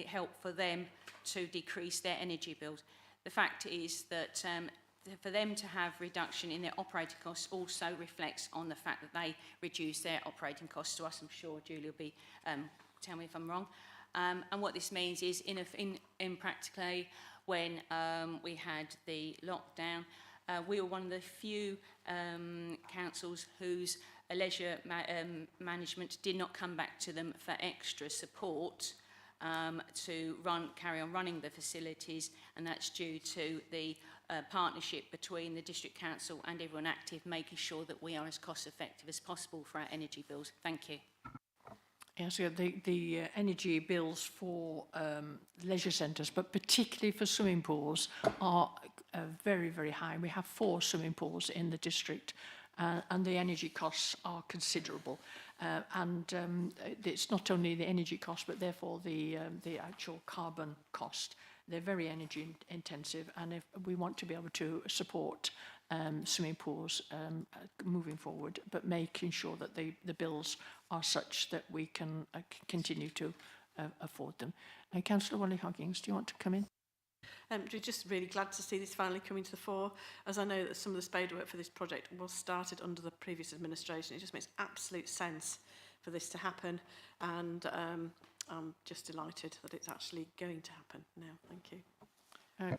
help for them to decrease their energy bills? The fact is that for them to have reduction in their operating costs also reflects on the fact that they reduce their operating costs to us. I'm sure Julie will be, tell me if I'm wrong. And what this means is, in practically, when we had the lockdown, we were one of the few councils whose leisure management did not come back to them for extra support to carry on running the facilities, and that's due to the partnership between the District Council and everyone active, making sure that we are as cost effective as possible for our energy bills. Thank you. Yes, yeah, the energy bills for leisure centres, but particularly for swimming pools, are very, very high. We have 4 swimming pools in the district, and the energy costs are considerable. It's not only the energy cost, but therefore the actual carbon cost. They're very energy intensive, and if we want to be able to support swimming pools moving forward, but making sure that the bills are such that we can continue to afford them. Councillor Wally-Hoggins, do you want to come in? We're just really glad to see this finally coming to the fore, as I know that some of the spade work for this project was started under the previous administration. It just makes absolute sense for this to happen, and I'm just delighted that it's actually going to happen now. Thank you.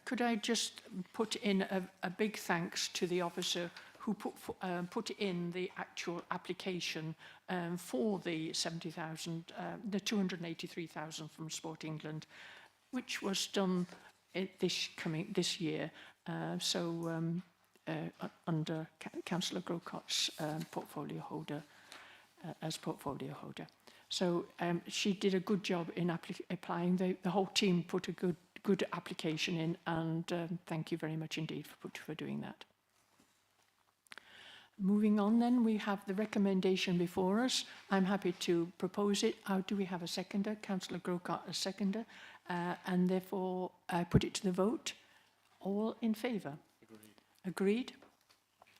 Could I just put in a big thanks to the officer who put in the actual application for the 70,000, the 283,000 from Sport England, which was done this year. Under Councillor Grocott's portfolio holder, as portfolio holder. So she did a good job in applying. The whole team put a good application in, and thank you very much indeed for doing that. Moving on then, we have the recommendation before us. I'm happy to propose it. Do we have a seconder? Councillor Grocott, a seconder. And therefore, I put it to the vote. All in favour? Agreed. Agreed?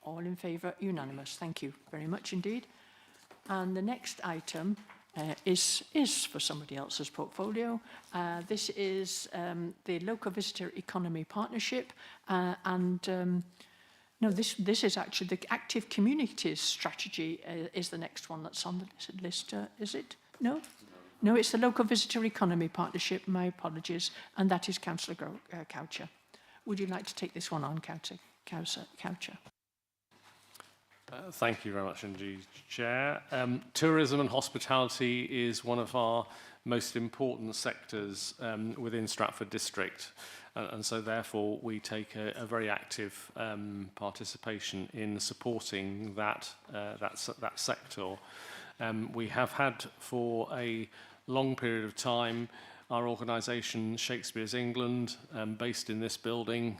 All in favour? Unanimous. Thank you very much indeed. And the next item is for somebody else's portfolio. This is the Local Visitor Economy Partnership, no, this is actually the Active Communities Strategy is the next one that's on the list, is it? No? No, it's the Local Visitor Economy Partnership, my apologies, and that is Councillor Coucher. Would you like to take this one on, Coucher? Thank you very much indeed, Chair. Tourism and hospitality is one of our most important sectors within Stratford District, and so therefore we take a very active participation in supporting that sector. We have had for a long period of time our organisation Shakespeare's England, based in this building,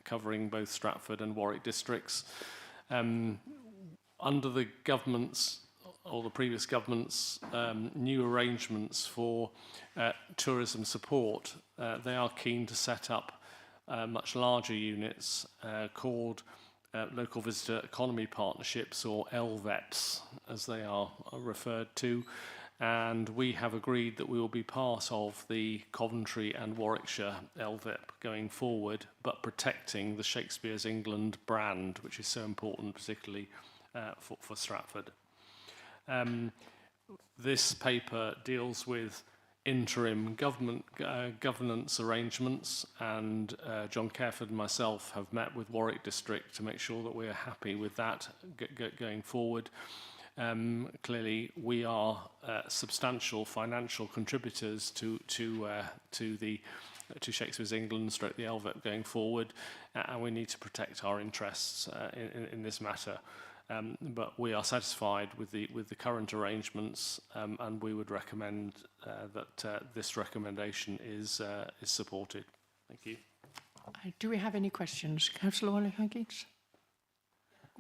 covering both Stratford and Warwick districts. Under the government's, or the previous government's, new arrangements for tourism support, they are keen to set up much larger units called local visitor economy partnerships, or LVEPs as they are referred to, and we have agreed that we will be part of the Coventry and Warwickshire LVEP going forward, but protecting the Shakespeare's England brand, which is so important, particularly for Stratford. This paper deals with interim governance arrangements, and John Careford and myself have met with Warwick District to make sure that we are happy with that going forward. Clearly, we are substantial financial contributors to Shakespeare's England, stroke the LVEP going forward, and we need to protect our interests in this matter. But we are satisfied with the current arrangements, and we would recommend that this recommendation is supported. Thank you. Do we have any questions? Councillor Wallace-Higgins?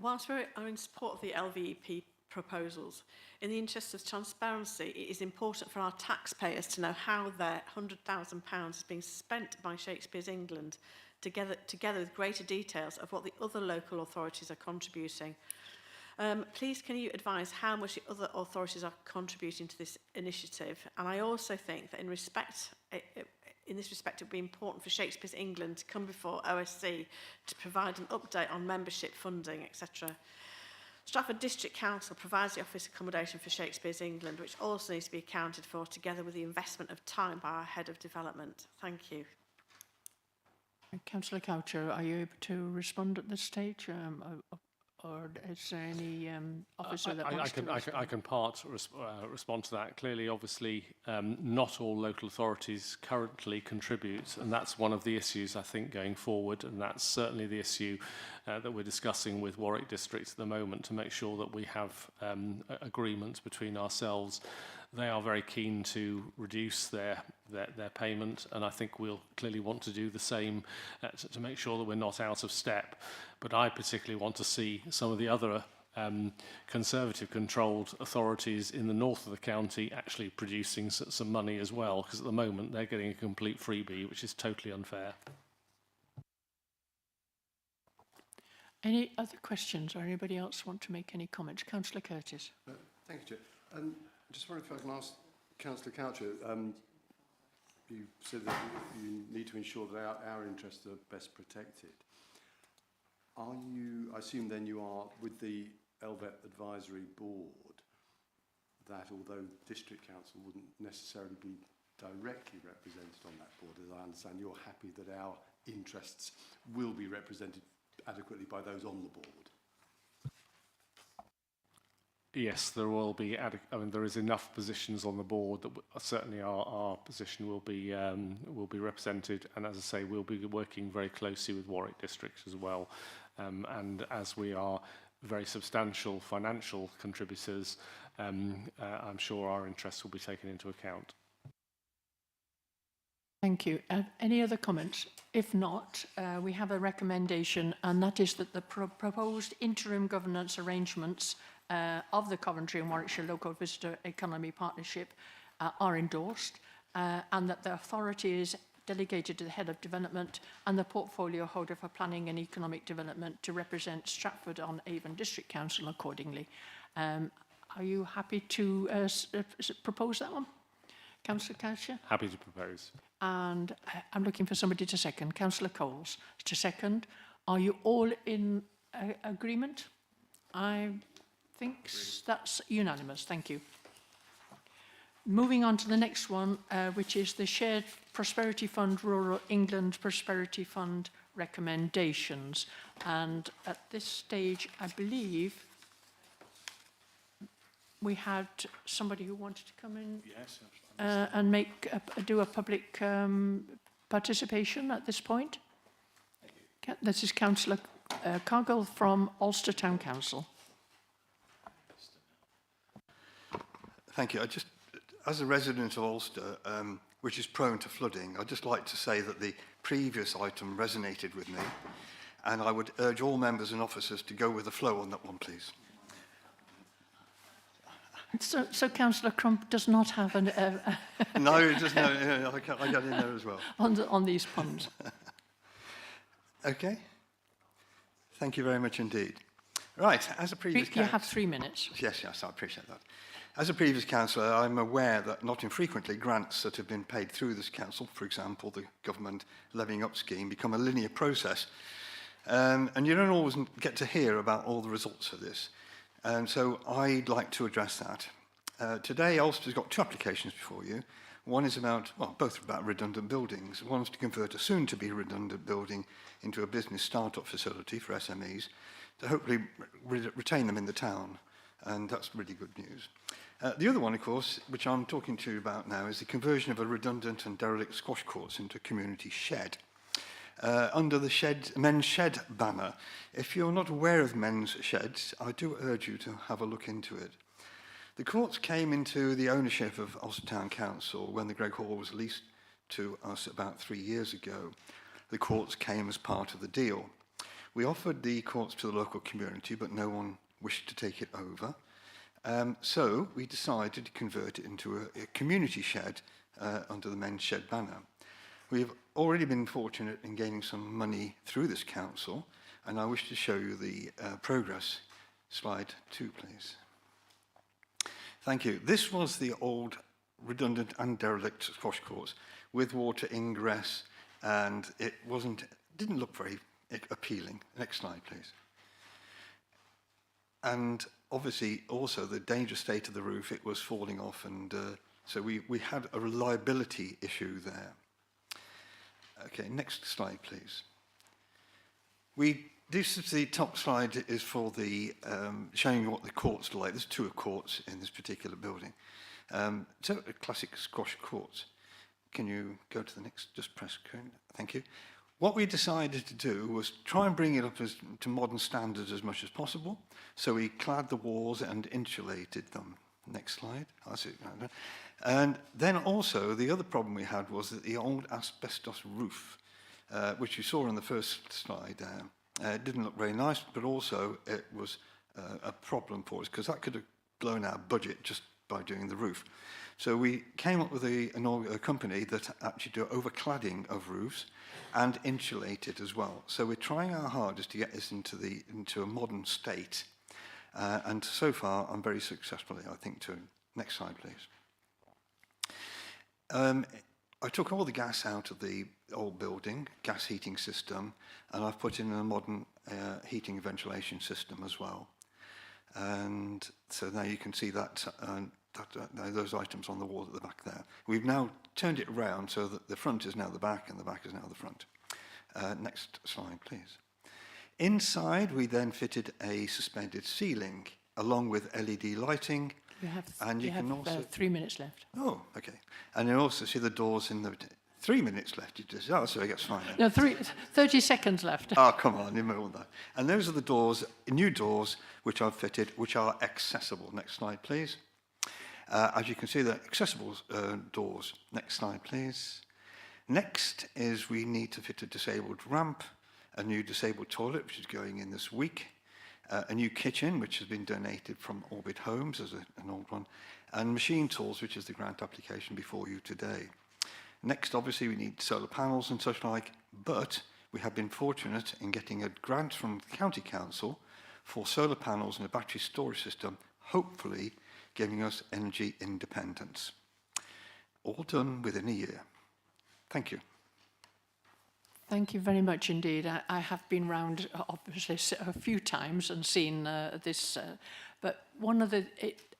Whilst we are in support of the LVEP proposals, in the interest of transparency, it is important for our taxpayers to know how their £100,000 is being spent by Shakespeare's England, together with greater details of what the other local authorities are contributing. Please, can you advise how much the other authorities are contributing to this initiative? And I also think that in this respect, it would be important for Shakespeare's England to come before OSC to provide an update on membership funding, etc. Stratford District Council provides the office accommodation for Shakespeare's England, which also needs to be accounted for, together with the investment of time by our Head of Development. Thank you. Councillor Coucher, are you able to respond at this stage? Or is there any officer that wants to respond? I can respond to that. Clearly, obviously, not all local authorities currently contribute, and that's one of the issues, I think, going forward, and that's certainly the issue that we're discussing with Warwick District at the moment, to make sure that we have agreements between ourselves. They are very keen to reduce their payment, and I think we'll clearly want to do the same to make sure that we're not out of step. But I particularly want to see some of the other Conservative-controlled authorities in the north of the county actually producing some money as well, because at the moment they're getting a complete freebie, which is totally unfair. Any other questions, or anybody else want to make any comments? Councillor Curtis. Thank you, Chair. Just wondering if I can ask Councillor Coucher, you said that you need to ensure that our interests are best protected. Are you, I assume then you are with the LVEP Advisory Board, that although District Council wouldn't necessarily be directly represented on that board, as I understand, you're happy that our interests will be represented adequately by those on the board? Yes, there will be. I mean, there is enough positions on the board that certainly our position will be represented. And as I say, we'll be working very closely with Warwick District as well. And as we are very substantial financial contributors, I'm sure our interests will be taken into account. Thank you. Any other comments? If not, we have a recommendation, and that is that the proposed interim governance arrangements of the Coventry and Warwickshire Local Visitor Economy Partnership are endorsed, and that the authority is delegated to the Head of Development and the portfolio holder for planning and economic development to represent Stratford-on-Avon District Council accordingly. Are you happy to propose that one? Councillor Coucher? Happy to propose. And I'm looking for somebody to second. Councillor Coles to second. Are you all in agreement? I think that's unanimous. Thank you. Moving on to the next one, which is the Shared Prosperity Fund Rural England Prosperity Fund recommendations. And at this stage, I believe we had somebody who wanted to come in. Yes, and do a public participation at this point. This is Councillor Cargill from Ulster Town Council. Thank you. As a resident of Ulster, which is prone to flooding, I'd just like to say that the previous item resonated with me, and I would urge all members and officers to go with the flow on that one, please. So Councillor Crump does not have an... No, it doesn't. No, I got in there as well. On these puns. Okay. Thank you very much indeed. Right, as a previous You have 3 minutes. Yes, I appreciate that. As a previous councillor, I'm aware that not infrequently grants that have been paid through this council, for example, the government levying up scheme, become a linear process. And you don't always get to hear about all the results of this. And so I'd like to address that. Today, Ulster's got 2 applications before you. One is about, well, both are about redundant buildings. One's to convert a soon-to-be redundant building into a business start-up facility for SMEs to hopefully retain them in the town. And that's really good news. The other one, of course, which I'm talking to you about now, is the conversion of a redundant and derelict squash courts into a community shed. Under the men's shed banner. If you're not aware of men's sheds, I do urge you to have a look into it. The courts came into the ownership of Ulster Town Council when the Greg Hall was leased to us about 3 years ago. The courts came as part of the deal. We offered the courts to the local community, but no one wished to take it over. So we decided to convert it into a community shed under the men's shed banner. We've already been fortunate in gaining some money through this council, and I wish to show you the progress. Slide 2, please. Thank you. This was the old redundant and derelict squash courts with water ingress, and it didn't look very appealing. Next slide, please. And obviously, also the dangerous state of the roof, it was falling off, and so we had a reliability issue there. Okay, next slide, please. This is the top slide is for the showing you what the courts are like. There's 2 courts in this particular building. So classic squash courts. Can you go to the next? Just press. Thank you. What we decided to do was try and bring it up to modern standards as much as possible. So we clad the walls and insulated them. Next slide. I see. And then also the other problem we had was that the old asbestos roof, which you saw on the first slide there, it didn't look very nice, but also it was a problem for us because that could have blown our budget just by doing the roof. So we came up with a company that actually do overcladding of roofs and insulate it as well. So we're trying our hardest to get this into a modern state. And so far, I'm very successfully, I think, too. Next slide, please. I took all the gas out of the old building, gas heating system, and I've put in a modern heating and ventilation system as well. And so now you can see that, those items on the wall at the back there. We've now turned it around so that the front is now the back and the back is now the front. Next slide, please. Inside, we then fitted a suspended ceiling along with LED lighting. You have, and you can also 3 minutes left. Oh, okay. And you also see the doors in the 3 minutes left. You just, oh, so it gets fine. No, 30 seconds left. Oh, come on, you know that. And those are the doors, new doors, which I've fitted, which are accessible. Next slide, please. As you can see, they're accessible doors. Next slide, please. Next is we need to fit a disabled ramp, a new disabled toilet, which is going in this week, a new kitchen, which has been donated from Orbit Homes as an old one, and machine tools, which is the grant application before you today. Next, obviously, we need solar panels and such like, but we have been fortunate in getting a grant from the County Council for solar panels and a battery storage system, hopefully giving us energy independence. All done within a year. Thank you. Thank you very much indeed. I have been round, obviously, a few times and seen this, but one of the,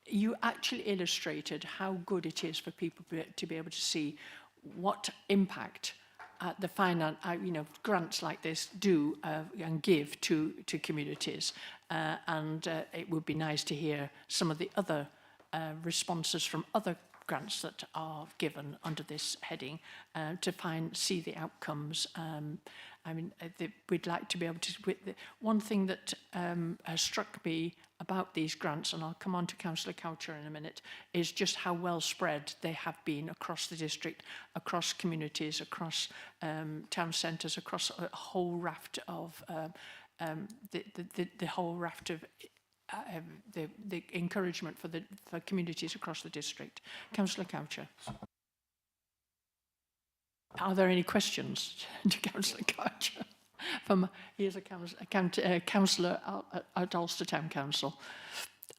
you actually illustrated how good it is for people to be able to see what impact the finance, grants like this do and give to communities. And it would be nice to hear some of the other responses from other grants that are given under this heading to see the outcomes. We'd like to be able to... One thing that has struck me about these grants, and I'll come on to Councillor Coucher in a minute, is just how well spread they have been across the district, across communities, across town centres, across a whole raft of... the whole raft of the encouragement for communities across the district. Councillor Coucher. Are there any questions to Councillor Coucher he is a councillor at Ulster Town Council.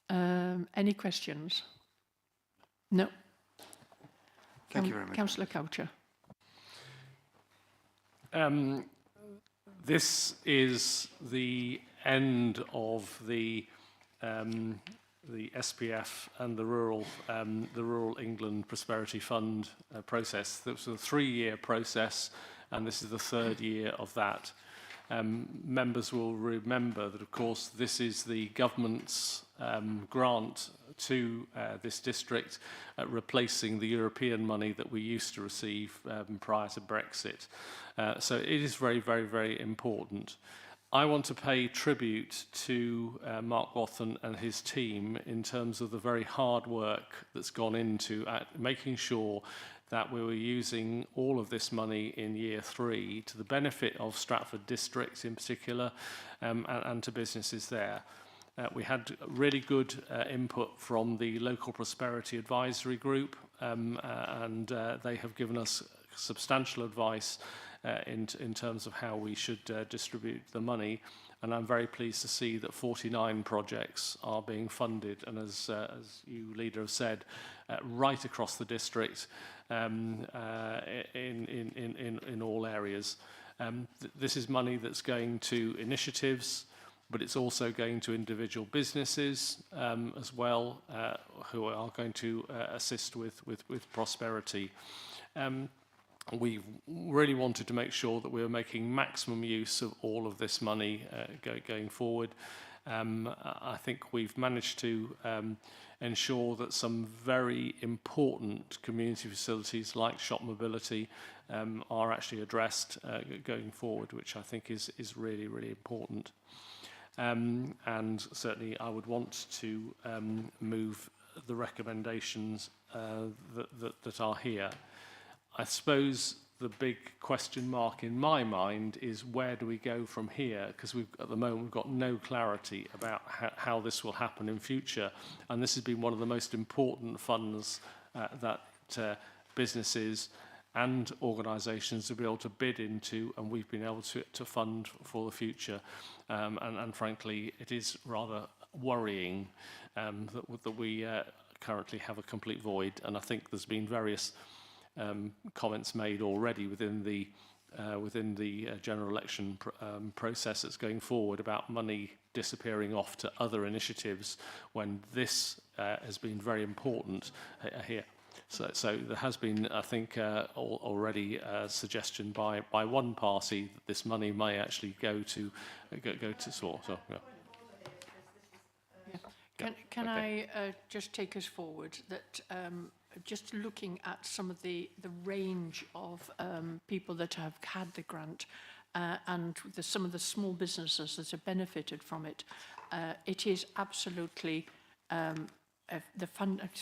Any questions? No. Thank you very much. Councillor Coucher. This is the end of the SPF and the Rural England Prosperity Fund process. This was a 3-year process, and this is the 3rd year of that. Members will remember that, of course, this is the government's grant to this district, replacing the European money that we used to receive prior to Brexit. So it is very, very, very important. I want to pay tribute to Mark Wathen and his team in terms of the very hard work that's gone into making sure that we were using all of this money in year 3 to the benefit of Stratford district in particular, and to businesses there. We had really good input from the Local Prosperity Advisory Group, and they have given us substantial advice in terms of how we should distribute the money. And I'm very pleased to see that 49 projects are being funded, and as you, Leader, have said, right across the district, in all areas. This is money that's going to initiatives, but it's also going to individual businesses as well, who are going to assist with prosperity. We really wanted to make sure that we were making maximum use of all of this money going forward. I think we've managed to ensure that some very important community facilities like shop mobility are actually addressed going forward, which I think is really, really important. And certainly I would want to move the recommendations that are here. I suppose the big question mark in my mind is where do we go from here? Because at the moment we've got no clarity about how this will happen in future. And this has been one of the most important funds that businesses and organisations have been able to bid into, and we've been able to fund for the future. And frankly, it is rather worrying that we currently have a complete void. And I think there's been various comments made already within the general election process that's going forward about money disappearing off to other initiatives when this has been very important here. So there has been, I think, already a suggestion by one party that this money may actually go to sort. So, yeah. Can I just take us forward that just looking at some of the range of people that have had the grant and some of the small businesses that have benefited from it, it is absolutely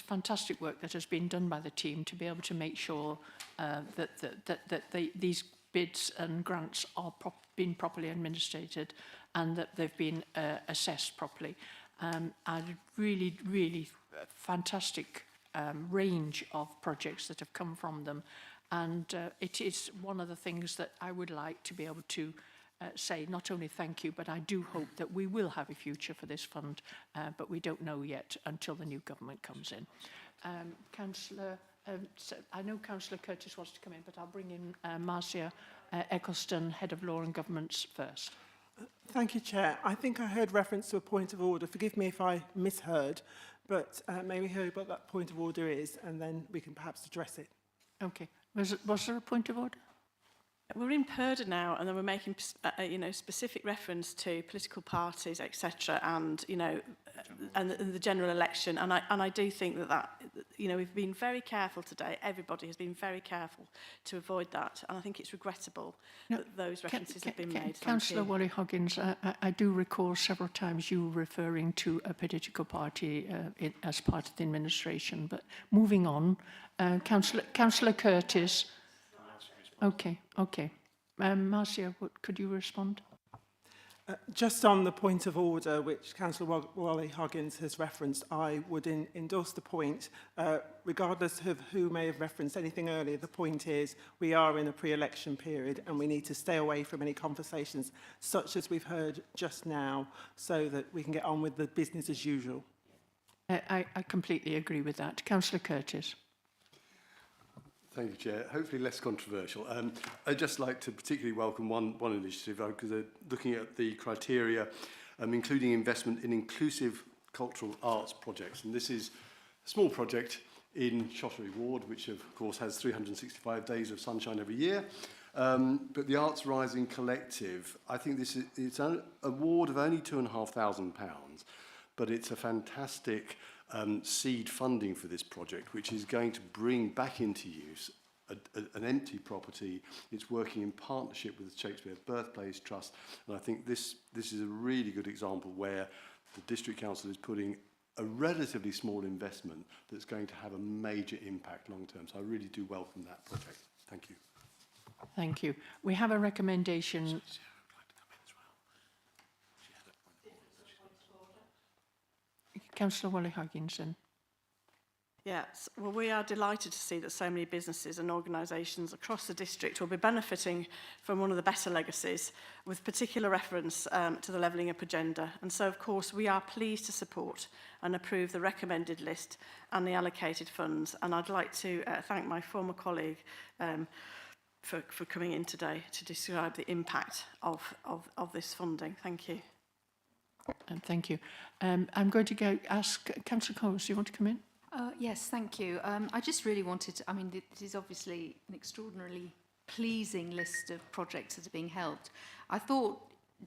fantastic work that has been done by the team to be able to make sure that these bids and grants are being properly administrated and that they've been assessed properly. And really, really fantastic range of projects that have come from them. And it is one of the things that I would like to be able to say, not only thank you, but I do hope that we will have a future for this fund, but we don't know yet until the new government comes in. Councillor, so I know Councillor Curtis wants to come in, but I'll bring in Marcia Eccleston, Head of Law and Governments first. Thank you, Chair. I think I heard reference to a point of order. Forgive me if I misheard, but may we hear what that point of order is, and then we can perhaps address it. Okay. Was there a point of order? We're in Purda now, and then we're making, specific reference to political parties, etc., and and the general election. And I do think that we've been very careful today. Everybody has been very careful to avoid that, and I think it's regrettable that those references have been made. Councillor Wally Hoggins, I do recall several times you referring to a political party as part of the administration. But moving on, Councillor Curtis. Okay. Marcia, could you respond? Just on the point of order, which Councillor Wally Hoggins has referenced, I would endorse the point, regardless of who may have referenced anything earlier. The point is we are in a pre-election period and we need to stay away from any conversations such as we've heard just now so that we can get on with the business as usual. I completely agree with that. Councillor Curtis. Thank you, Chair. Hopefully less controversial. I'd just like to particularly welcome one initiative because they're looking at the criteria, including investment in inclusive cultural arts projects. And this is a small project in Shottery Ward, which of course has 365 days of sunshine every year. But the Arts Rising Collective, I think it's an award of only £2,500, but it's a fantastic seed funding for this project, which is going to bring back into use an empty property. It's working in partnership with the Shakespeare Birthplace Trust, and I think this is a really good example where the District Council is putting a relatively small investment that's going to have a major impact long term. So I really do welcome that project. Thank you. Thank you. We have a recommendation. Councillor Wally Higginson. Yes, well, we are delighted to see that so many businesses and organisations across the district will be benefiting from one of the better legacies, with particular reference to the Levelling Up agenda. And so, of course, we are pleased to support and approve the recommended list and the allocated funds. And I'd like to thank my former colleague for coming in today to describe the impact of this funding. Thank you. And thank you. I'm going to ask Councillor Coles, do you want to come in? Yes, thank you. I just really wanted to, I mean, it is obviously an extraordinarily pleasing list of projects that are being helped. I thought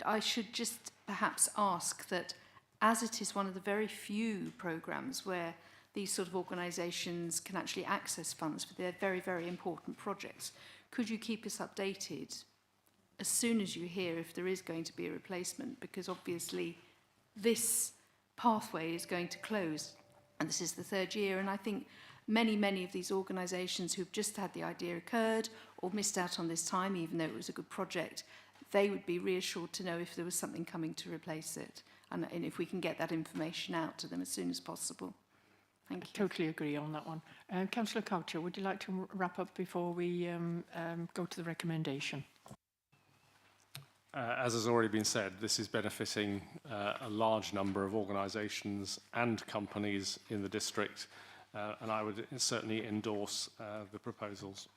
I should just perhaps ask that, as it is one of the very few programmes where these sort of organisations can actually access funds for their very, very important projects, could you keep us updated as soon as you hear if there is going to be a replacement? Because obviously this pathway is going to close, and this is the third year, and I think many of these organisations who've just had the idea occurred or missed out on this time, even though it was a good project, they would be reassured to know if there was something coming to replace it, and if we can get that information out to them as soon as possible. Thank you. I totally agree on that one. Councillor Coucher, would you like to wrap up before we go to the recommendation? As has already been said, this is benefiting a large number of organisations and companies in the district, and I would certainly endorse the proposals.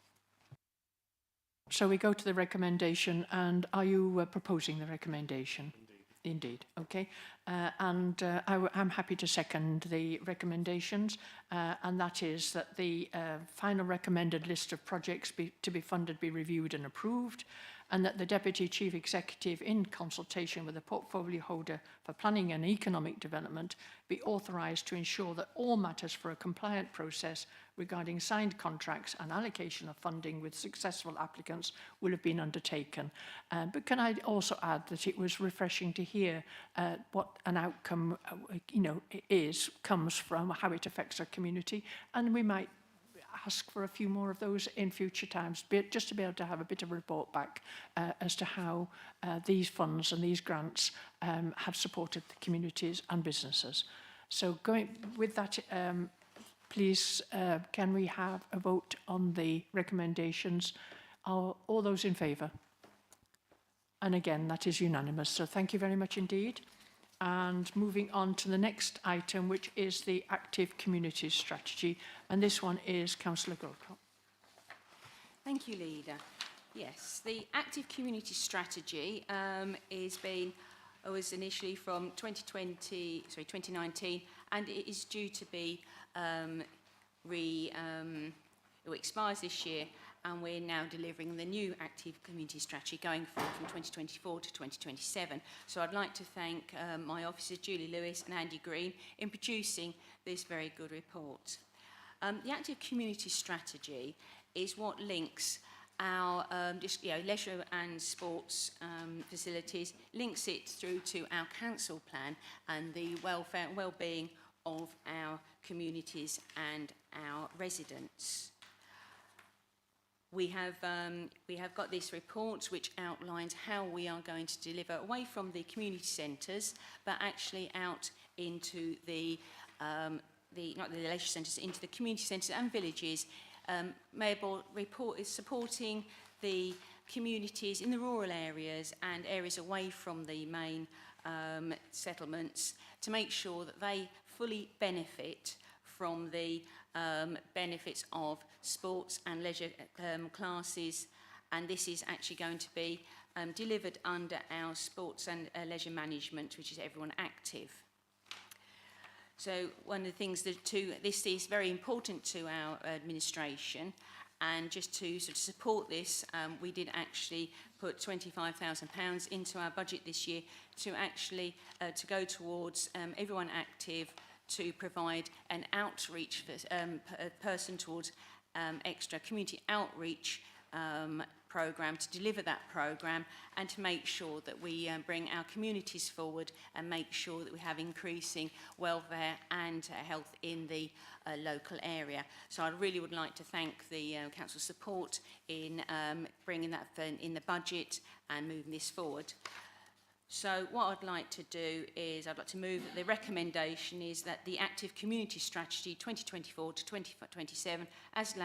So we go to the recommendation, and are you proposing the recommendation? Indeed. Okay. I'm happy to second the recommendations, and that is that the final recommended list of projects to be funded be reviewed and approved, and that the Deputy Chief Executive, in consultation with the portfolio holder for planning and economic development, be authorised to ensure that all matters for a compliant process regarding signed contracts and allocation of funding with successful applicants will have been undertaken. But can I also add that it was refreshing to hear what an outcome comes from how it affects our community, and we might ask for a few more of those in future times, just to be able to have a bit of a report back as to how these funds and these grants have supported the communities and businesses. So going with that, please, can we have a vote on the recommendations? All those in favour? And again, that is unanimous. So thank you very much indeed. And moving on to the next item, which is the Active Communities Strategy. And this one is Councillor Goldcott. Thank you, Leader. Yes, the Active Community Strategy was initially from 2019, and it is due to be it expires this year, and we're now delivering the new Active Community Strategy going forward from 2024 to 2027. So I'd like to thank my officers, Julie Lewis and Andy Green, in producing this very good report. The Active Community Strategy is what links our leisure and sports facilities, links it through to our council plan and the welfare and well-being of our communities and our residents. we have got this report which outlines how we are going to deliver away from the community centres, but actually out into not the leisure centres, into the community centres and villages. Mayor Board report is supporting the communities in the rural areas and areas away from the main settlements to make sure that they fully benefit from the benefits of sports and leisure classes, and this is actually going to be delivered under our sports and leisure management, which is Everyone Active. So one of the things this is very important to our administration, and just to sort of support this, we did actually put £25,000 into our budget this year to actually to go towards Everyone Active, to provide an outreach person towards extra community outreach programme, to deliver that programme and to make sure that we bring our communities forward and make sure that we have increasing welfare and health in the local area. So I really would like to thank the council's support in bringing that in the budget and moving this forward. So what I'd like to do is I'd like to move that the recommendation is that the Active Community Strategy 2024 to 2027, as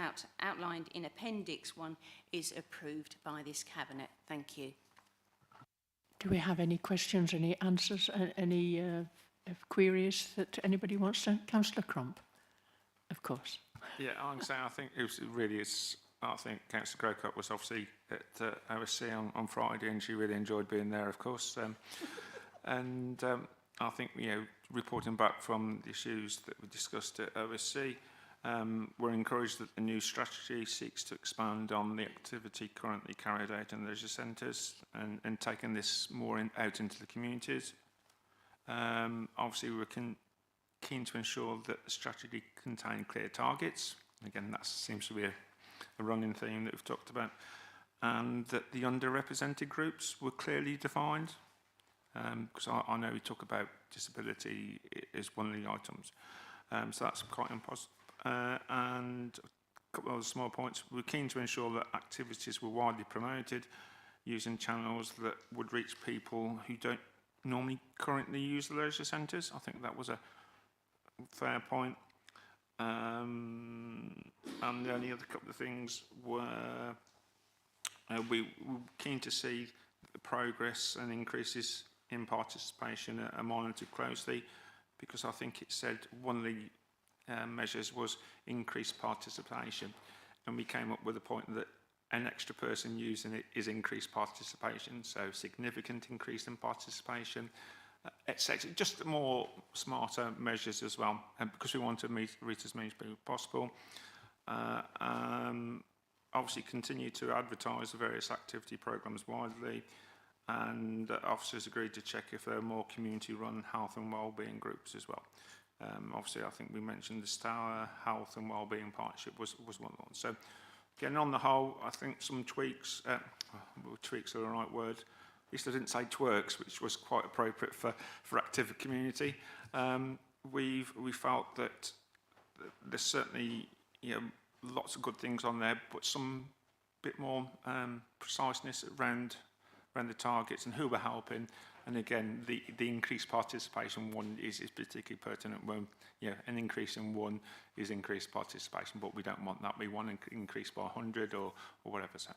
outlined in Appendix 1, is approved by this Cabinet. Thank you. Do we have any questions, any answers, any queries that anybody wants to? Councillor Crump, of course. Yeah, I'm saying I think I think Councillor Grocott was obviously at OSC on Friday, and she really enjoyed being there, of course. I think, reporting back from the issues that we discussed at OSC, we're encouraged that the new strategy seeks to expand on the activity currently carried out in leisure centres and taking this more out into the communities. Obviously, we're keen to ensure that the strategy contains clear targets. Again, that seems to be a running theme that we've talked about, and that the underrepresented groups were clearly defined, because I know we talk about disability as one of the items, so that's quite important. And a couple of other small points. We're keen to ensure that activities were widely promoted using channels that would reach people who don't normally currently use the leisure centres. I think that was a fair point. And the only other couple of things were we were keen to see the progress and increases in participation are monitored closely, because I think it said one of the measures was increased participation, and we came up with a point that an extra person using it is increased participation, so significant increase in participation, etc. Just more smarter measures as well, because we want to reach as many people as possible. Obviously continue to advertise the various activity programmes widely, and officers agreed to check if there are more community-run health and wellbeing groups as well. Obviously, I think we mentioned the Stour Health and Wellbeing Partnership was one of the ones. So, again, on the whole, I think some tweaks, tweaks are the right word. At least I didn't say twerks, which was quite appropriate for active community. We felt that there's certainly lots of good things on there, but some bit more preciseness around the targets and who we're helping. And again, the increased participation one is particularly pertinent when an increase in one is increased participation, but we don't want that. We want an increase by 100 or whatever. So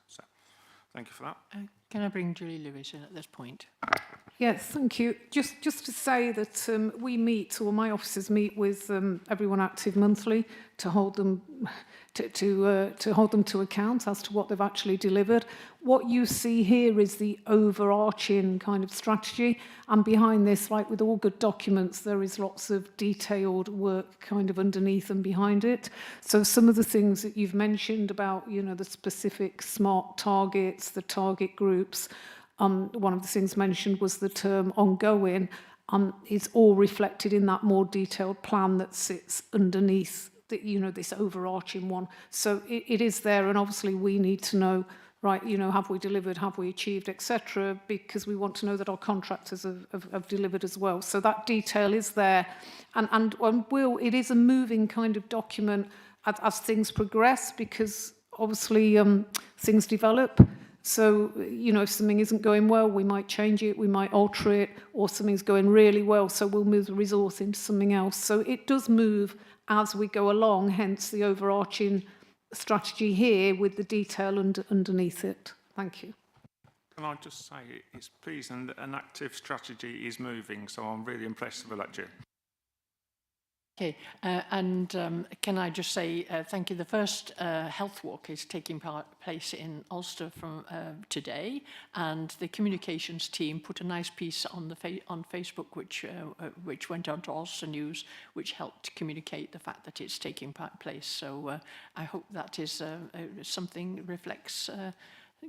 thank you for that. Can I bring Julie Lewis in at this point? Yes, thank you. Just to say that we meet, or my officers meet with Everyone Active monthly to hold them to hold them to account as to what they've actually delivered. What you see here is the overarching kind of strategy, and behind this, like with all good documents, there is lots of detailed work kind of underneath and behind it. So some of the things that you've mentioned about, the specific SMART targets, the target groups, one of the things mentioned was the term ongoing, is all reflected in that more detailed plan that sits underneath this overarching one. So it is there, and obviously we need to know, right, have we delivered, have we achieved, etc., because we want to know that our contractors have delivered as well. So that detail is there, and it is a moving kind of document as things progress, because obviously things develop. So, you know, if something isn't going well, we might change it, we might alter it, or something's going really well, so we'll move the resource into something else. So it does move as we go along, hence the overarching strategy here with the detail underneath it. Thank you. Can I just say it's pleasing that an active strategy is moving, so I'm really impressed with that, Jim. Okay, can I just say thank you. The first health walk is taking place in Ulster from today, and the communications team put a nice piece on on Facebook, which went on to Ulster News, which helped communicate the fact that it's taking place. So I hope that is something reflects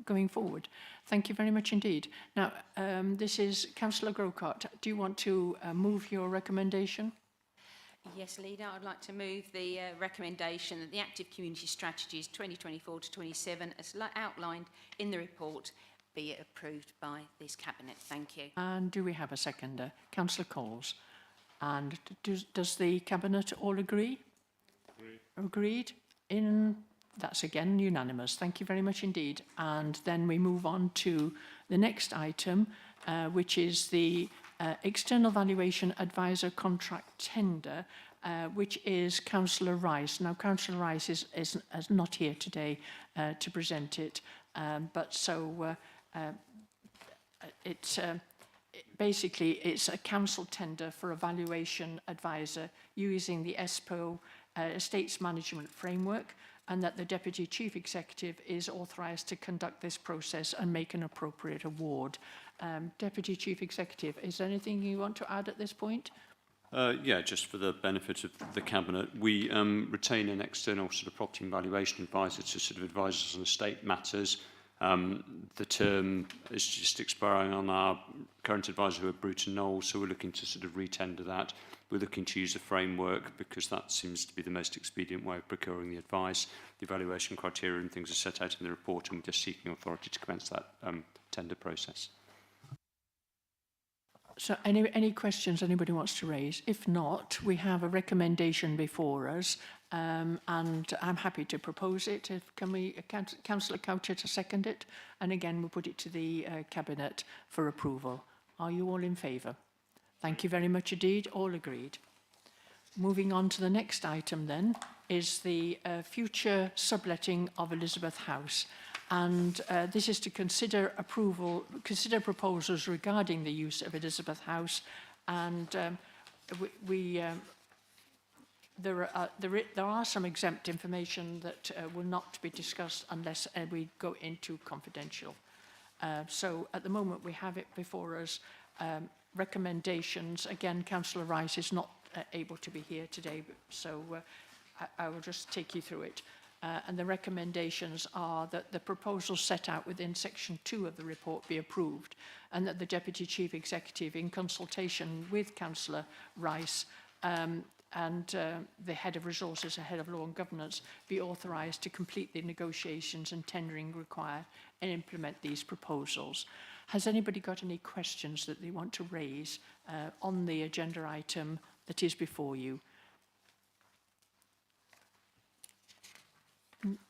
going forward. Thank you very much indeed. Now, this is Councillor Grocott. Do you want to move your recommendation? Yes, Leader, I'd like to move the recommendation that the Active Community Strategies 2024 to 27, as outlined in the report, be approved by this Cabinet. Thank you. And do we have a seconder? Councillor Coles. And does the Cabinet all agree? Agreed. That's again unanimous. Thank you very much indeed. And then we move on to the next item, which is the External Valuation Advisor Contract Tender, which is Councillor Rice. Now, Councillor Rice is not here today to present it, but so basically it's a council tender for a valuation advisor using the ESPO Estates Management Framework, and that the Deputy Chief Executive is authorised to conduct this process and make an appropriate award. Deputy Chief Executive, is there anything you want to add at this point? Yeah, just for the benefit of the Cabinet, we retain an external sort of property and valuation advisor to sort of advise us on estate matters. The term is just expiring on our current advisor, who are Bruton Knowles, so we're looking to sort of retender that. We're looking to use a framework because that seems to be the most expedient way of procuring the advice. The evaluation criteria and things are set out in the report, and we're just seeking authority to commence that tender process. So any questions anybody wants to raise? If not, we have a recommendation before us, and I'm happy to propose it. Can we, Councillor Coucher to second it? And again, we'll put it to the Cabinet for approval. Are you all in favour? Thank you very much indeed. All agreed. Moving on to the next item then is the future subletting of Elizabeth House. And this is to consider proposals regarding the use of Elizabeth House, and there are some exempt information that will not be discussed unless we go into confidential. So at the moment we have it before us. Recommendations. Again, Councillor Rice is not able to be here today, so I will just take you through it. And the recommendations are that the proposals set out within section 2 of the report be approved, and that the Deputy Chief Executive, in consultation with Councillor Rice and the Head of Resources, the Head of Law and Governance, be authorised to complete the negotiations and tendering required and implement these proposals. Has anybody got any questions that they want to raise on the agenda item that is before you?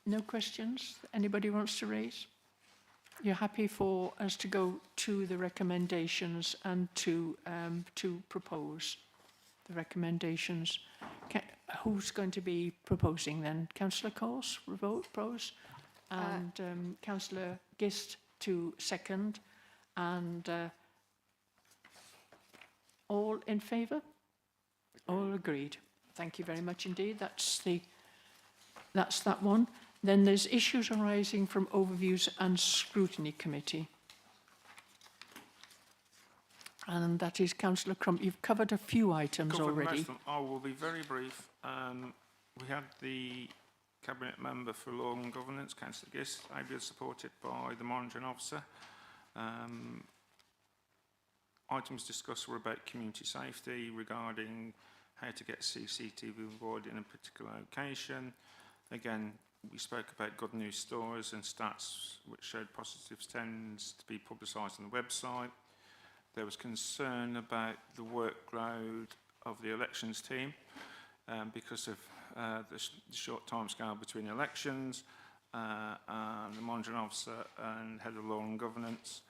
No questions anybody wants to raise? You're happy for us to go to the recommendations and to propose the recommendations? Who's going to be proposing then? Councillor Coles, propose, and Councillor Gist to second, and all in favour? All agreed. Thank you very much indeed. That's that one. Then there's issues arising from overviews and scrutiny committee. And that is Councillor Crump. You've covered a few items already. I will be very brief. We had the Cabinet Member for Law and Governance, Councillor Gist, ably supported by the Monitoring Officer. Items discussed were about community safety regarding how to get CCTV board in a particular location. Again, we spoke about good news stories and stats which showed positives tends to be publicised on the website. There was concern about the workload of the elections team because of the short timescale between elections. and the monitoring officer and head of law and governance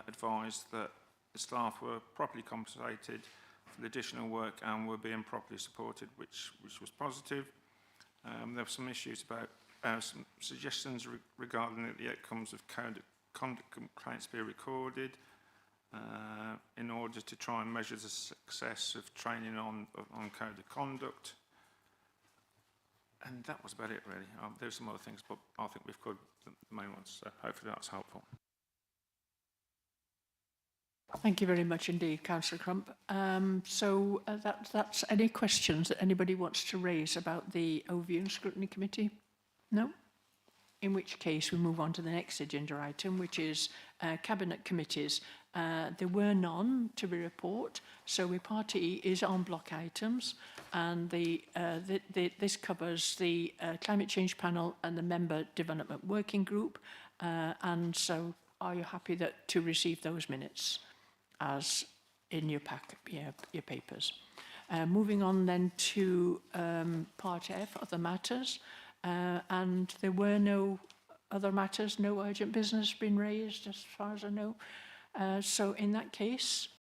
advised that the staff were properly compensated for the additional work and were being properly supported, which was positive. There were some issues about some suggestions regarding the outcomes of code of conduct complaints be recorded in order to try and measure the success of training on code of conduct. And that was about it, really. There's some other things, but I think we've covered the main ones, so hopefully that's helpful. Thank you very much indeed, Councillor Crump. That's any questions that anybody wants to raise about the Overview and Scrutiny Committee? No? In which case we move on to the next agenda item, which is Cabinet Committees. There were none to be report, so we party is on block items, and this covers the Climate Change Panel and the Member Development Working Group, and so are you happy to receive those minutes as in your papers? Moving on then to Part F, other matters, and there were no other matters, no urgent business been raised as far as I know. So in that case,